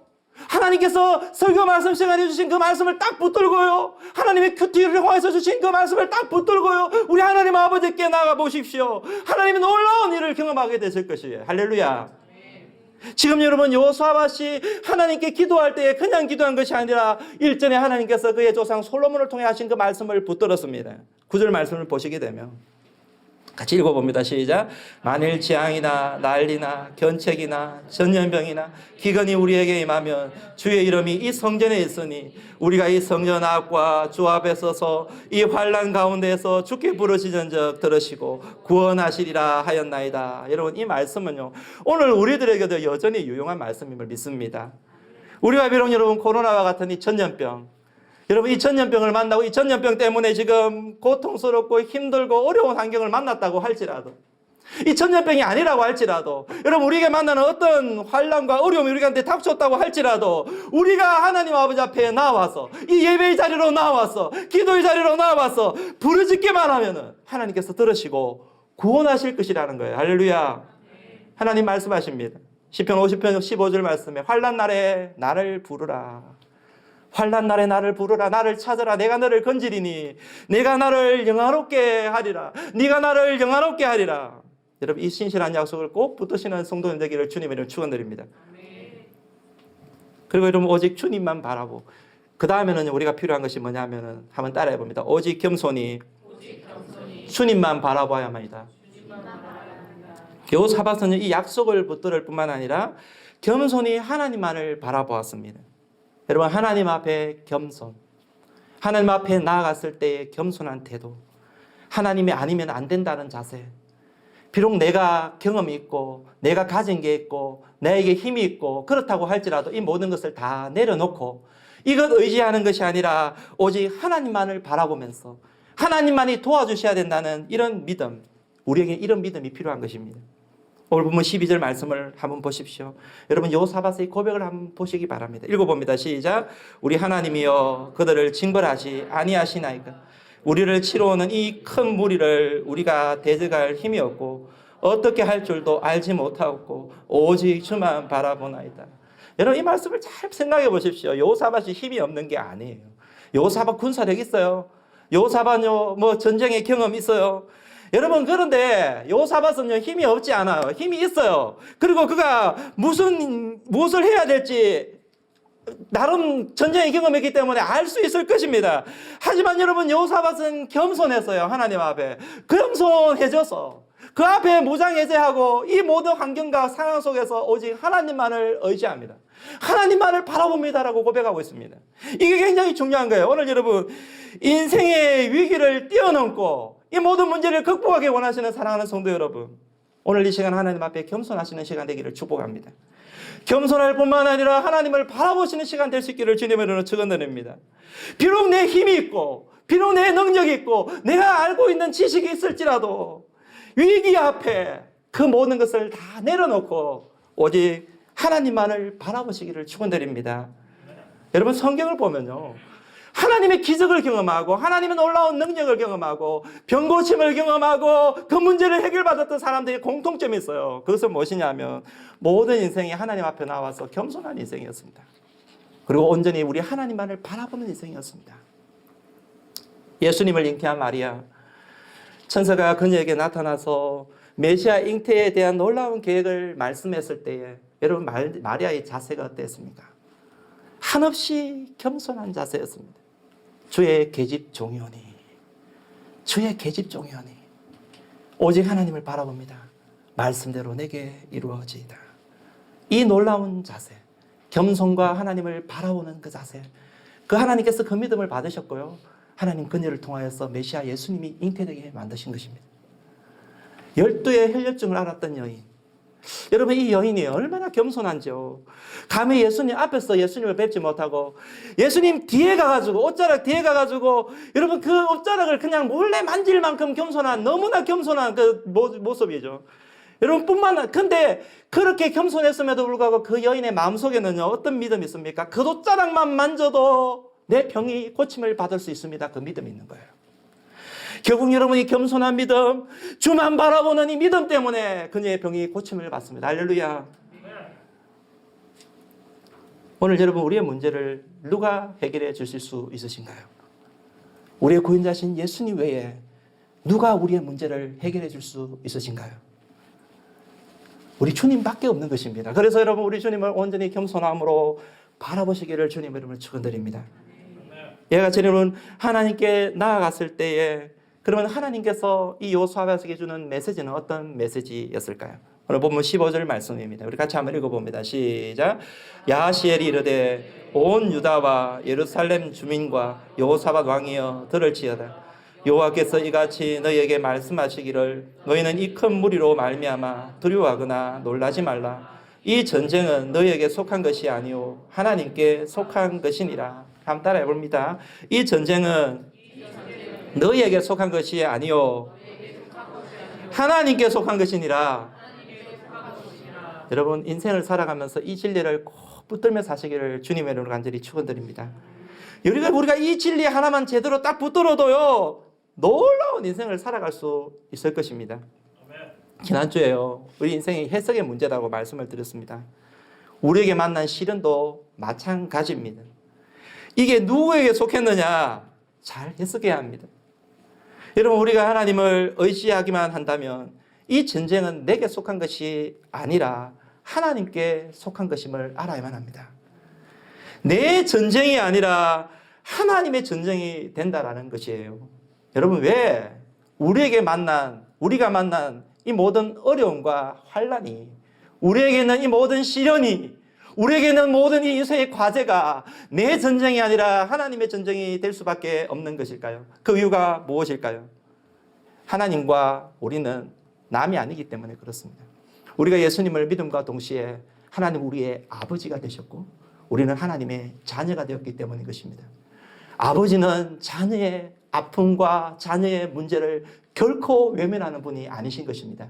하나님께서 설교 말씀 시간에 주신 그 말씀을 딱 붙들고요. 하나님의 큐티를 통해서 주신 그 말씀을 딱 붙들고요. 우리 하나님 아버지께 나가 보십시오. 하나님은 놀라운 일을 경험하게 되실 것이에요. 할렐루야. 지금 여러분 여호사밧이 하나님께 기도할 때에 그냥 기도한 것이 아니라 일전에 하나님께서 그의 조상 솔로몬을 통해 하신 그 말씀을 붙들었습니다. 9절 말씀을 보시게 되면 같이 읽어봅니다. 시작. 만일 재앙이나 난리나 견책이나 전염병이나 기근이 우리에게 임하면 주의 이름이 이 성전에 있으니 우리가 이 성전 앞과 주 앞에 서서 이 환난 가운데에서 주께 부르시전적 들으시고 구원하시리라 하였나이다. 여러분 이 말씀은요 오늘 우리들에게도 여전히 유용한 말씀임을 믿습니다. 우리가 비록 여러분 코로나와 같은 이 전염병, 여러분 이 전염병을 만나고 이 전염병 때문에 지금 고통스럽고 힘들고 어려운 환경을 만났다고 할지라도 이 전염병이 아니라고 할지라도 여러분 우리에게 만나는 어떤 환난과 어려움이 우리한테 닥쳤다고 할지라도 우리가 하나님 아버지 앞에 나와서 이 예배의 자리로 나와서 기도의 자리로 나와서 부르짖기만 하면은 하나님께서 들으시고 구원하실 것이라는 거예요. 할렐루야. 하나님 말씀하십니다. 시편 50편 15절 말씀에 환난 날에 나를 부르라. 환난 날에 나를 부르라. 나를 찾으라. 내가 너를 건지리니 내가 나를 영화롭게 하리라. 네가 나를 영화롭게 하리라. 여러분 이 신실한 약속을 꼭 붙드시는 성도님 되기를 주님의 이름으로 축원드립니다. 그리고 여러분 오직 주님만 바라고 그 다음에는 우리가 필요한 것이 뭐냐면은 한번 따라해 봅니다. 오직 겸손히 주님만 바라봐야만이다. 여호사밧은 이 약속을 붙들 뿐만 아니라 겸손히 하나님만을 바라보았습니다. 여러분 하나님 앞에 겸손, 하나님 앞에 나아갔을 때의 겸손한 태도, 하나님이 아니면 안 된다는 자세. 비록 내가 경험이 있고 내가 가진 게 있고 나에게 힘이 있고 그렇다고 할지라도 이 모든 것을 다 내려놓고 이것 의지하는 것이 아니라 오직 하나님만을 바라보면서 하나님만이 도와주셔야 된다는 이런 믿음, 우리에게 이런 믿음이 필요한 것입니다. 오늘 보면 12절 말씀을 한번 보십시오. 여러분 여호사밧의 고백을 한번 보시기 바랍니다. 읽어봅니다. 시작. 우리 하나님이여 그들을 징벌하지 아니하시나이까. 우리를 치러오는 이 큰 무리를 우리가 대적할 힘이 없고 어떻게 할 줄도 알지 못하고 오직 주만 바라보나이다. 여러분 이 말씀을 잘 생각해 보십시오. 여호사밧이 힘이 없는 게 아니에요. 여호사밧 군사력 있어요. 여호사밧요 뭐 전쟁의 경험 있어요. 여러분 그런데 여호사밧은요 힘이 없지 않아요. 힘이 있어요. 그리고 그가 무엇을 해야 될지 나름 전쟁의 경험이기 때문에 알 수 있을 것입니다. 하지만 여러분 여호사밧은 겸손했어요. 하나님 앞에 겸손해져서 그 앞에 무장해제하고 이 모든 환경과 상황 속에서 오직 하나님만을 의지합니다. 하나님만을 바라봅니다라고 고백하고 있습니다. 이게 굉장히 중요한 거예요. 오늘 여러분 인생의 위기를 뛰어넘고 이 모든 문제를 극복하기 원하시는 사랑하는 성도 여러분, 오늘 이 시간 하나님 앞에 겸손하시는 시간 되기를 축복합니다. 겸손할 뿐만 아니라 하나님을 바라보시는 시간 될 수 있기를 주님으로 축원드립니다. 비록 내 힘이 있고 비록 내 능력이 있고 내가 알고 있는 지식이 있을지라도 위기 앞에 그 모든 것을 다 내려놓고 오직 하나님만을 바라보시기를 축원드립니다. 여러분 성경을 보면요 하나님의 기적을 경험하고 하나님의 놀라운 능력을 경험하고 병고침을 경험하고 그 문제를 해결받았던 사람들이 공통점이 있어요. 그것은 무엇이냐면 모든 인생이 하나님 앞에 나와서 겸손한 인생이었습니다. 그리고 온전히 우리 하나님만을 바라보는 인생이었습니다. 예수님을 잉태한 마리아, 천사가 그녀에게 나타나서 메시아 잉태에 대한 놀라운 계획을 말씀했을 때에 여러분 마리아의 자세가 어땠습니까? 한없이 겸손한 자세였습니다. 주의 계집 종이오니 주의 계집 종이오니 오직 하나님을 바라봅니다. 말씀대로 내게 이루어지이다. 이 놀라운 자세, 겸손과 하나님을 바라보는 그 자세, 그 하나님께서 그 믿음을 받으셨고요. 하나님 그녀를 통하여서 메시아 예수님이 잉태되게 만드신 것입니다. 12의 혈혈증을 앓았던 여인, 여러분 이 여인이 얼마나 겸손한지요. 감히 예수님 앞에서 예수님을 뵙지 못하고 예수님 뒤에 가가지고 옷자락 뒤에 가가지고 여러분 그 옷자락을 그냥 몰래 만질 만큼 겸손한 너무나 겸손한 그 모습이죠. 여러분 근데 그렇게 겸손했음에도 불구하고 그 여인의 마음속에는요 어떤 믿음이 있습니까? 그 옷자락만 만져도 내 병이 고침을 받을 수 있습니다. 그 믿음이 있는 거예요. 결국 여러분이 겸손한 믿음, 주만 바라보는 이 믿음 때문에 그녀의 병이 고침을 받습니다. 할렐루야. 오늘 여러분 우리의 문제를 누가 해결해 주실 수 있으신가요? 우리의 구원자신 예수님 외에 누가 우리의 문제를 해결해 줄 수 있으신가요? 우리 주님밖에 없는 것입니다. 그래서 여러분 우리 주님을 온전히 겸손함으로 바라보시기를 주님 이름으로 축원드립니다. 얘가 여러분 하나님께 나아갔을 때에 그러면 하나님께서 이 여호수아에게 주는 메시지는 어떤 메시지였을까요? 오늘 본문 15절 말씀입니다. 우리 같이 한번 읽어봅니다. 시작. 야하시엘이 이르되 온 유다와 예루살렘 주민과 여호사밧 왕이여 들을지어다. 여호와께서 이같이 너희에게 말씀하시기를 너희는 이 큰 무리로 말미암아 두려워하거나 놀라지 말라. 이 전쟁은 너희에게 속한 것이 아니오 하나님께 속한 것이니라. 한번 따라해 봅니다. 이 전쟁은 너희에게 속한 것이 아니오 하나님께 속한 것이니라. 여러분 인생을 살아가면서 이 진리를 꼭 붙들며 사시기를 주님의 이름으로 간절히 축원드립니다. 우리가 이 진리 하나만 제대로 딱 붙들어도요 놀라운 인생을 살아갈 수 있을 것입니다. 지난주에요 우리 인생이 해석의 문제라고 말씀을 드렸습니다. 우리에게 만난 시련도 마찬가지입니다. 이게 누구에게 속했느냐 잘 해석해야 합니다. 여러분 우리가 하나님을 의지하기만 한다면 이 전쟁은 내게 속한 것이 아니라 하나님께 속한 것임을 알아야만 합니다. 내 전쟁이 아니라 하나님의 전쟁이 된다라는 것이에요. 여러분 왜 우리가 만난 이 모든 어려움과 환난이 우리에게는 이 모든 시련이 우리에게는 모든 이 인생의 과제가 내 전쟁이 아니라 하나님의 전쟁이 될 수밖에 없는 것일까요? 그 이유가 무엇일까요? 하나님과 우리는 남이 아니기 때문에 그렇습니다. 우리가 예수님을 믿음과 동시에 하나님 우리의 아버지가 되셨고 우리는 하나님의 자녀가 되었기 때문인 것입니다. 아버지는 자녀의 아픔과 자녀의 문제를 결코 외면하는 분이 아니신 것입니다.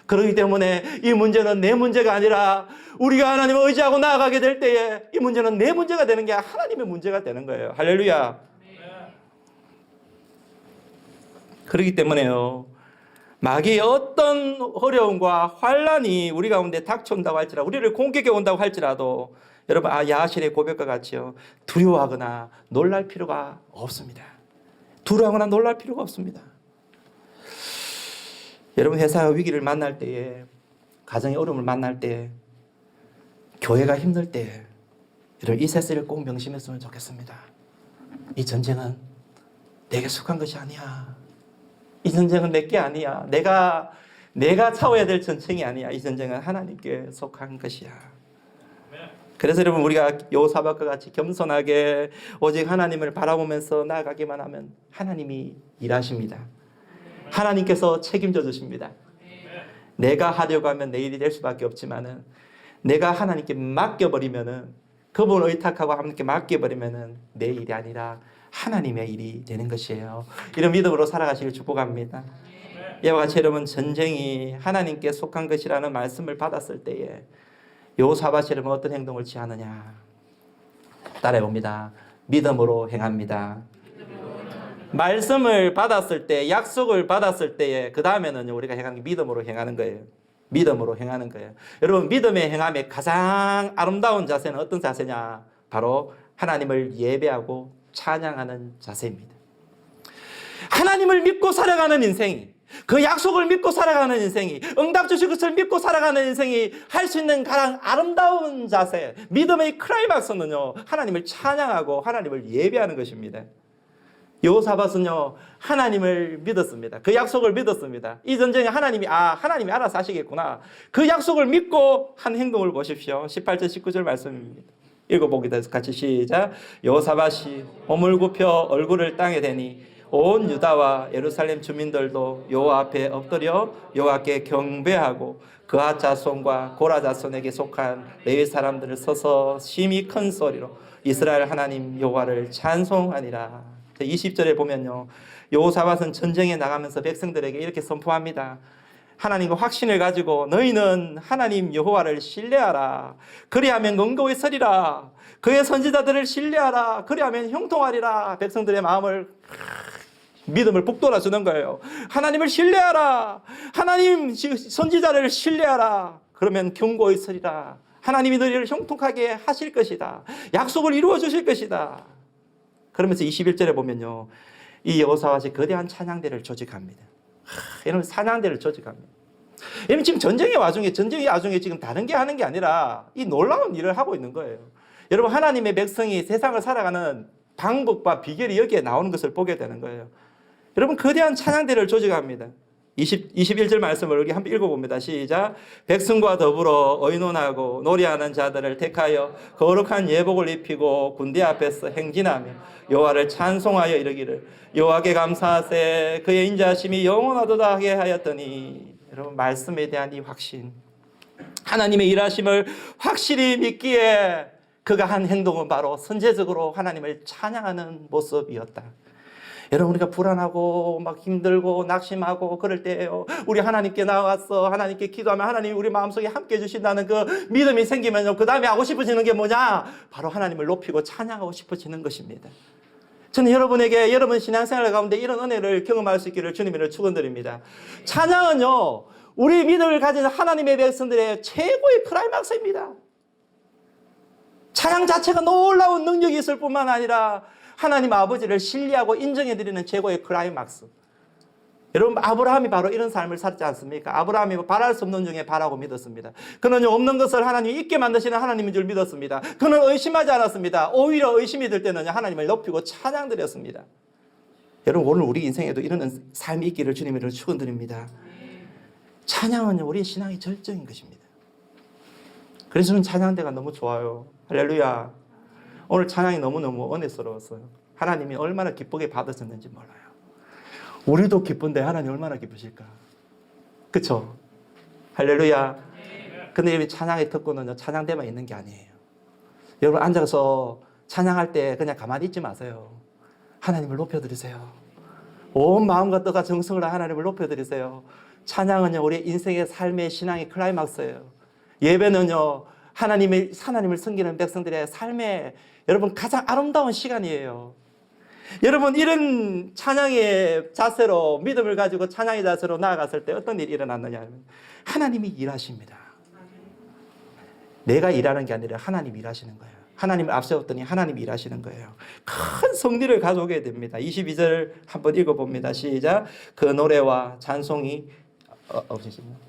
그렇기 때문에 이 문제는 내 문제가 아니라 우리가 하나님을 의지하고 나아가게 될 때에 이 문제는 내 문제가 되는 게 하나님의 문제가 되는 거예요. 할렐루야. 그렇기 때문에요. 마귀의 어떤 어려움과 환난이 우리 가운데 닥쳐온다고 할지라도 우리를 공격해 온다고 할지라도 여러분 야하실의 고백과 같이요 두려워하거나 놀랄 필요가 없습니다. 두려워하거나 놀랄 필요가 없습니다. 여러분 회사의 위기를 만날 때에 가정의 어려움을 만날 때 교회가 힘들 때 여러분 이 사실을 꼭 명심했으면 좋겠습니다. 이 전쟁은 내게 속한 것이 아니야. 이 전쟁은 내게 아니야. 내가 싸워야 될 전쟁이 아니야. 이 전쟁은 하나님께 속한 것이야. 그래서 여러분 우리가 여호사밧과 같이 겸손하게 오직 하나님을 바라보면서 나아가기만 하면 하나님이 일하십니다. 하나님께서 책임져 주십니다. 내가 하려고 하면 내 일이 될 수밖에 없지만은 내가 하나님께 맡겨버리면은 그분을 의탁하고 하나님께 맡겨버리면은 내 일이 아니라 하나님의 일이 되는 것이에요. 이런 믿음으로 살아가시길 축복합니다. 이와 같이 여러분 전쟁이 하나님께 속한 것이라는 말씀을 받았을 때에 여호사밧이 여러분 어떤 행동을 취하느냐 따라해 봅니다. 믿음으로 행합니다. 말씀을 받았을 때 약속을 받았을 때에 그 다음에는 우리가 행하는 게 믿음으로 행하는 거예요. 믿음으로 행하는 거예요. 여러분 믿음의 행함의 가장 아름다운 자세는 어떤 자세냐 바로 하나님을 예배하고 찬양하는 자세입니다. 하나님을 믿고 살아가는 인생이 그 약속을 믿고 살아가는 인생이 응답 주실 것을 믿고 살아가는 인생이 할 수 있는 가장 아름다운 자세 믿음의 클라이막스는요 하나님을 찬양하고 하나님을 예배하는 것입니다. 여호사밧은요 하나님을 믿었습니다. 그 약속을 믿었습니다. 이 전쟁에 하나님이 알아서 하시겠구나. 그 약속을 믿고 한 행동을 보십시오. 18절 19절 말씀입니다. 읽어보기도 해서 같이 시작. 여호사밧이 몸을 굽혀 얼굴을 땅에 대니 온 유다와 예루살렘 주민들도 여호와 앞에 엎드려 여호와께 경배하고 그앗 자손과 고라 자손에게 속한 레위 사람들을 서서 심히 큰 소리로 이스라엘 하나님 여호와를 찬송하니라. 20절에 보면요, 여호사밧은 전쟁에 나가면서 백성들에게 이렇게 선포합니다. 하나님과 확신을 가지고 너희는 하나님 여호와를 신뢰하라. 그리하면 견고히 서리라. 그의 선지자들을 신뢰하라. 그리하면 형통하리라. 백성들의 마음을 믿음을 북돋아 주는 거예요. 하나님을 신뢰하라. 하나님 선지자를 신뢰하라. 그러면 견고히 서리라. 하나님이 너희를 형통하게 하실 것이다. 약속을 이루어 주실 것이다. 그러면서 21절에 보면요, 이 여호사밧이 거대한 찬양대를 조직합니다. 이런 찬양대를 조직합니다. 여러분 지금 전쟁의 와중에 지금 다른 게 하는 게 아니라 이 놀라운 일을 하고 있는 거예요. 여러분 하나님의 백성이 세상을 살아가는 방법과 비결이 여기에 나오는 것을 보게 되는 거예요. 여러분 거대한 찬양대를 조직합니다. 21절 말씀을 여기 한번 읽어봅니다. 시작. 백성과 더불어 의논하고 노래하는 자들을 택하여 거룩한 예복을 입히고 군대 앞에서 행진하며 여호와를 찬송하여 이르기를 여호와께 감사하세 그의 인자하심이 영원하도다 하게 하였더니. 여러분 말씀에 대한 이 확신, 하나님의 일하심을 확실히 믿기에 그가 한 행동은 바로 선제적으로 하나님을 찬양하는 모습이었다. 여러분 우리가 불안하고 막 힘들고 낙심하고 그럴 때예요. 우리 하나님께 나와서 하나님께 기도하면 하나님이 우리 마음속에 함께 해주신다는 그 믿음이 생기면요, 그 다음에 하고 싶어지는 게 뭐냐? 바로 하나님을 높이고 찬양하고 싶어지는 것입니다. 저는 여러분에게 여러분 신앙생활 가운데 이런 은혜를 경험할 수 있기를 주님으로 축원드립니다. 찬양은요, 우리 믿음을 가진 하나님의 백성들의 최고의 클라이막스입니다. 찬양 자체가 놀라운 능력이 있을 뿐만 아니라 하나님 아버지를 신뢰하고 인정해드리는 최고의 클라이막스. 여러분 아브라함이 바로 이런 삶을 살지 않습니까? 아브라함이 바랄 수 없는 중에 바라고 믿었습니다. 그는 없는 것을 하나님이 있게 만드시는 하나님인 줄 믿었습니다. 그는 의심하지 않았습니다. 오히려 의심이 들 때는 하나님을 높이고 찬양드렸습니다. 여러분 오늘 우리 인생에도 이런 삶이 있기를 주님으로 축원드립니다. 찬양은 우리 신앙의 절정인 것입니다. 그래서 저는 찬양대가 너무 좋아요. 할렐루야. 오늘 찬양이 너무너무 은혜스러웠어요. 하나님이 얼마나 기쁘게 받으셨는지 몰라요. 우리도 기쁜데 하나님 얼마나 기쁘실까? 그쵸? 할렐루야. 근데 이 찬양의 특권은요, 찬양대만 있는 게 아니에요. 여러분 앉아서 찬양할 때 그냥 가만히 있지 마세요. 하나님을 높여드리세요. 온 마음과 뜻과 정성으로 하나님을 높여드리세요. 찬양은요, 우리 인생의 삶의 신앙의 클라이막스예요. 예배는요, 하나님을 섬기는 백성들의 삶의 여러분 가장 아름다운 시간이에요. 여러분 이런 찬양의 자세로 믿음을 가지고 찬양의 자세로 나아갔을 때 어떤 일이 일어났느냐 하면 하나님이 일하십니다. 내가 일하는 게 아니라 하나님이 일하시는 거예요. 하나님을 앞세웠더니 하나님이 일하시는 거예요. 큰 승리를 가져오게 됩니다. 22절 한번 읽어봅니다. 시작. 그 노래와 찬송이 없으신가요?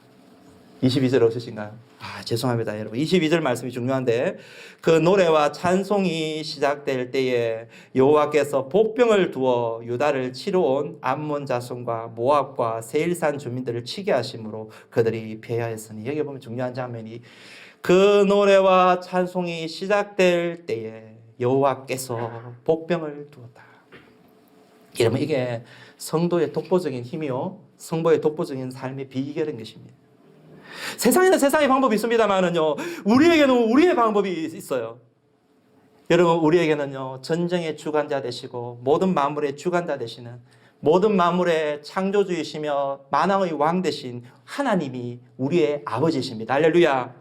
22절 없으신가요? 죄송합니다 여러분. 22절 말씀이 중요한데 그 노래와 찬송이 시작될 때에 여호와께서 복병을 두어 유다를 치러 온 암몬 자손과 모압과 세일산 주민들을 치게 하심으로 그들이 패하였으니. 여기 보면 중요한 장면이 그 노래와 찬송이 시작될 때에 여호와께서 복병을 두었다. 이러면 이게 성도의 독보적인 힘이요, 성도의 독보적인 삶의 비결인 것입니다. 세상에는 세상의 방법이 있습니다만은요, 우리에게는 우리의 방법이 있어요. 여러분, 우리에게는요, 전쟁의 주관자 되시고 모든 만물의 주관자 되시는, 모든 만물의 창조주이시며 만왕의 왕 되신 하나님이 우리의 아버지십니다. 할렐루야.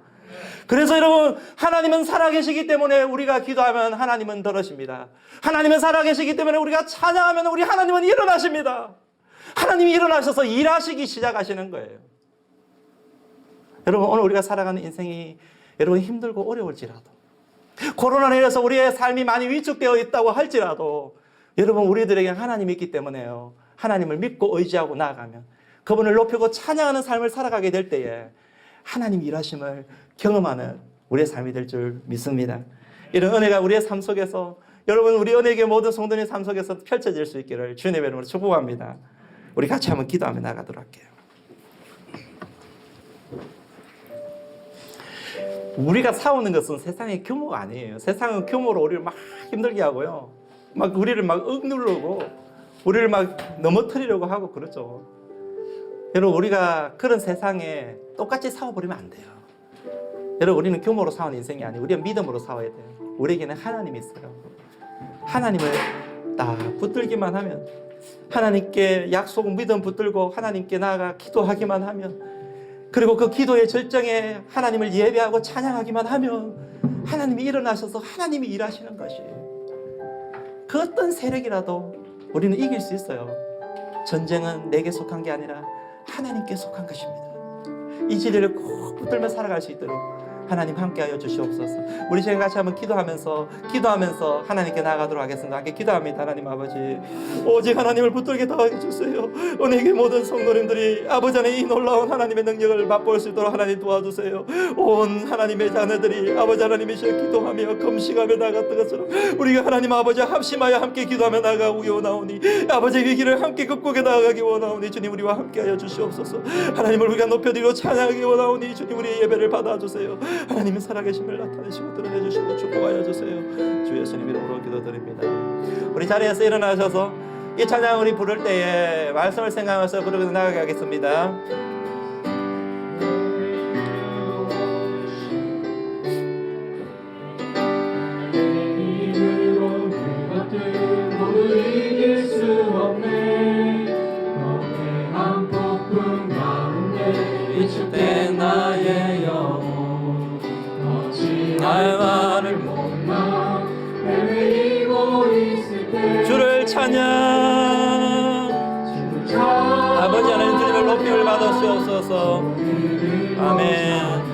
그래서 여러분, 하나님은 살아계시기 때문에 우리가 기도하면 하나님은 들으십니다. 하나님은 살아계시기 때문에 우리가 찬양하면 우리 하나님은 일어나십니다. 하나님이 일어나셔서 일하시기 시작하시는 거예요. 여러분, 오늘 우리가 살아가는 인생이 여러분 힘들고 어려울지라도, 코로나로 인해서 우리의 삶이 많이 위축되어 있다고 할지라도, 여러분 우리들에게 하나님이 있기 때문에요, 하나님을 믿고 의지하고 나아가면 그분을 높이고 찬양하는 삶을 살아가게 될 때에 하나님 일하심을 경험하는 우리의 삶이 될 줄 믿습니다. 이런 은혜가 우리의 삶 속에서, 여러분 우리 은혜의 모든 성도님 삶 속에서 펼쳐질 수 있기를 주님의 이름으로 축복합니다. 우리 같이 한번 기도하며 나가도록 할게요. 우리가 싸우는 것은 세상의 규모가 아니에요. 세상은 규모로 우리를 막 힘들게 하고요, 막 우리를 막 억누르고 우리를 막 넘어뜨리려고 하고 그러죠. 여러분, 우리가 그런 세상에 똑같이 싸워버리면 안 돼요. 여러분, 우리는 규모로 싸우는 인생이 아니에요. 우리가 믿음으로 싸워야 돼요. 우리에게는 하나님이 있어요. 하나님을 딱 붙들기만 하면, 하나님께 약속 믿음 붙들고 하나님께 나아가 기도하기만 하면, 그리고 그 기도의 절정에 하나님을 예배하고 찬양하기만 하면 하나님이 일어나셔서 하나님이 일하시는 것이에요. 그 어떤 세력이라도 우리는 이길 수 있어요. 전쟁은 내게 속한 게 아니라 하나님께 속한 것입니다. 이 진리를 꼭 붙들며 살아갈 수 있도록 하나님 함께하여 주시옵소서. 우리 시간 같이 한번 기도하면서 하나님께 나아가도록 하겠습니다. 함께 기도합니다. 하나님 아버지, 오직 하나님을 붙들게 도와주세요. 주세요. 오늘 모든 성도님들이 아버지 안에 이 놀라운 하나님의 능력을 맛볼 수 있도록 하나님 도와주세요. 온 하나님의 자녀들이 아버지 하나님이시여 기도하며 금식하며 나갔던 것처럼 우리가 하나님 아버지 합심하여 함께 기도하며 나가기 원하오니, 아버지 위기를 함께 극복해 나아가기 원하오니 주님 우리와 함께하여 주시옵소서. 하나님을 우리가 높여드리고 찬양하기 원하오니 주님 우리의 예배를 받아주세요. 하나님의 살아계심을 나타내시고 드러내주시고 축복하여 주세요. 주 예수님 이름으로 기도드립니다. 우리 자리에서 일어나셔서 이 찬양 우리 부를 때에 말씀을 생각하면서 부르고 나아가겠습니다. 비출 때 나의 영혼 날만을 못나 헤매이고 있을 때 주를 찬양, 아버지 하나님 주님을 높임을 받으시옵소서. 아멘.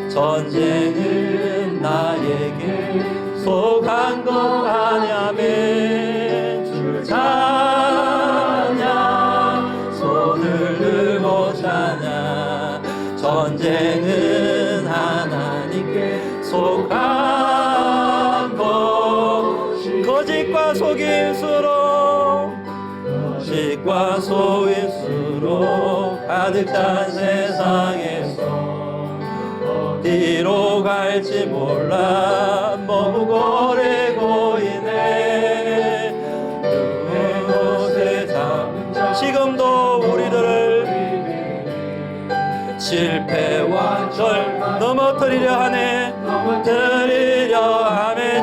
전쟁은 나에게 속한 것 아니아멘. 주를 찬양, 손을 들고 찬양. 전쟁은 하나님께 속한 것. 거짓과 속임수로 가득 찬 세상에서 어디로 갈지 몰라 머무고 오래 고이네. 그곳에 잡은 자 지금도 우리들을 실패와 절 넘어뜨리려 하네.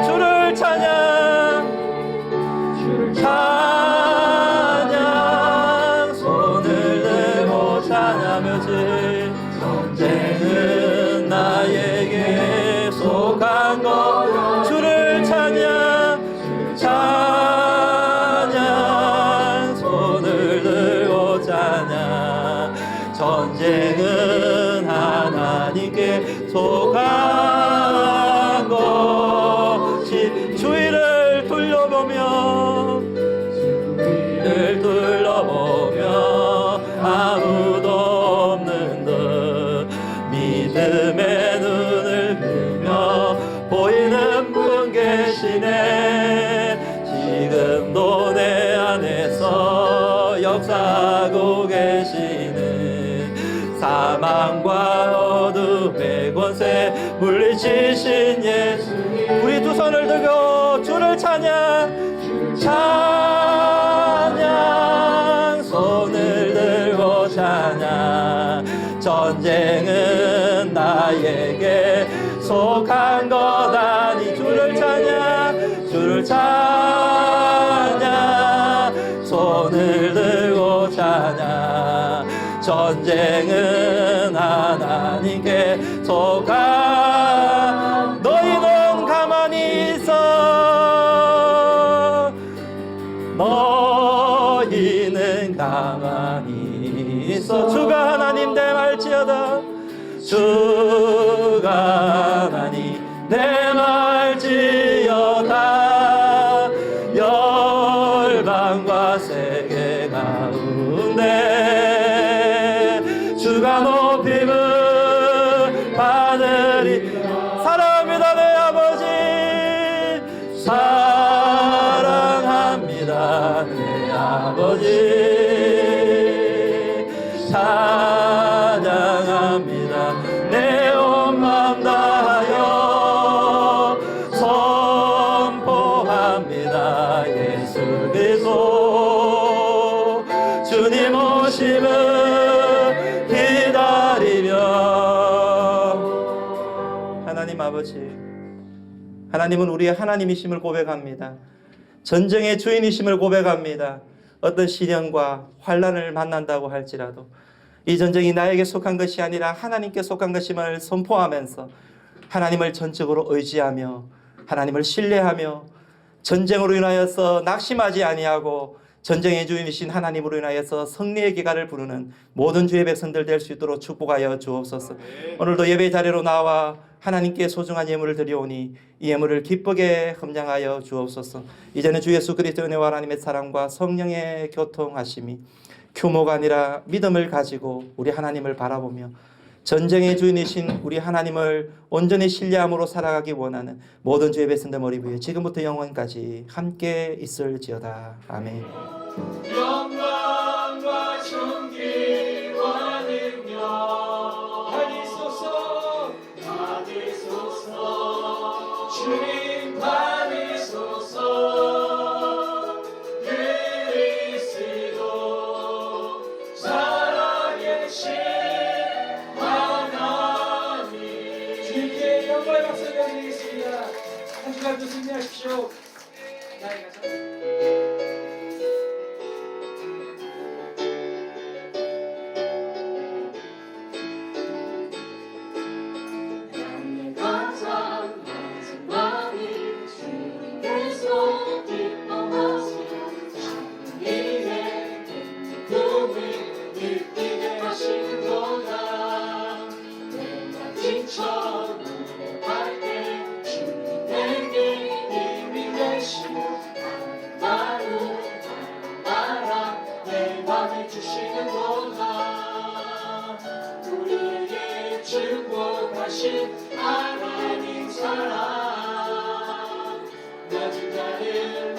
주를 찬양, 손을 들고 찬양하며지. 전쟁은 나에게 속한 것. 주를 찬양, 손을 들고 찬양. 전쟁은 하나님께 속한 것이. 주위를 둘러보며 아무도 없는 듯 믿음의 눈을 뜨며 보이는 분 계시네. 지금도 내 안에서 역사하고 계시네. 사망과 어둠의 권세 물리치신 예수님. 우리 두 손을 들고 주를 찬양, 손을 들고 찬양. 전쟁은 나에게 속한 것 아니. 주를 찬양, 손을 들고 찬양. 전쟁은 하나님께 속한. 너희는 가만히 있어. 너희는 가만히 있어. 주가 하나님 됨할지어다. 주가 하나님 됨할지어다. 열방과 세계 가운데 주가 높임을 받으리. 사랑합니다 내 아버지, 사랑합니다 내 아버지. 찬양합니다 내 온 맘 다하여 선포합니다 예수 그리스도 주님 오심을 기다리며. 하나님 아버지, 하나님은 우리의 하나님이심을 고백합니다. 전쟁의 주인이심을 고백합니다. 어떤 시련과 환난을 만난다고 할지라도 이 전쟁이 나에게 속한 것이 아니라 하나님께 속한 것임을 선포하면서 하나님을 전적으로 의지하며 하나님을 신뢰하며 전쟁으로 인하여서 낙심하지 아니하고 전쟁의 주인이신 하나님으로 인하여서 승리의 기가를 부르는 모든 주의 백성들 될 수 있도록 축복하여 주옵소서. 오늘도 예배 자리로 나와 하나님께 소중한 예물을 드리오니 이 예물을 기쁘게 헌장하여 주옵소서. 이제는 주 예수 그리스도의 은혜와 하나님의 사랑과 성령의 교통하심이 규모가 아니라 믿음을 가지고 우리 하나님을 바라보며 전쟁의 주인이신 우리 하나님을 온전히 신뢰함으로 살아가기 원하는 모든 주의 백성들 머리 위에 지금부터 영원까지 함께 있을지어다. 아멘. 영광과 존귀와 능력 받으소서 주님 받으소서 그리스도 살아계신 하나님 주님께 영광의 박수 드리겠습니다. 한 주간도 승리하십시오. 나의 가자. 우리에게 축복하신 하나님 사랑 낮은 자를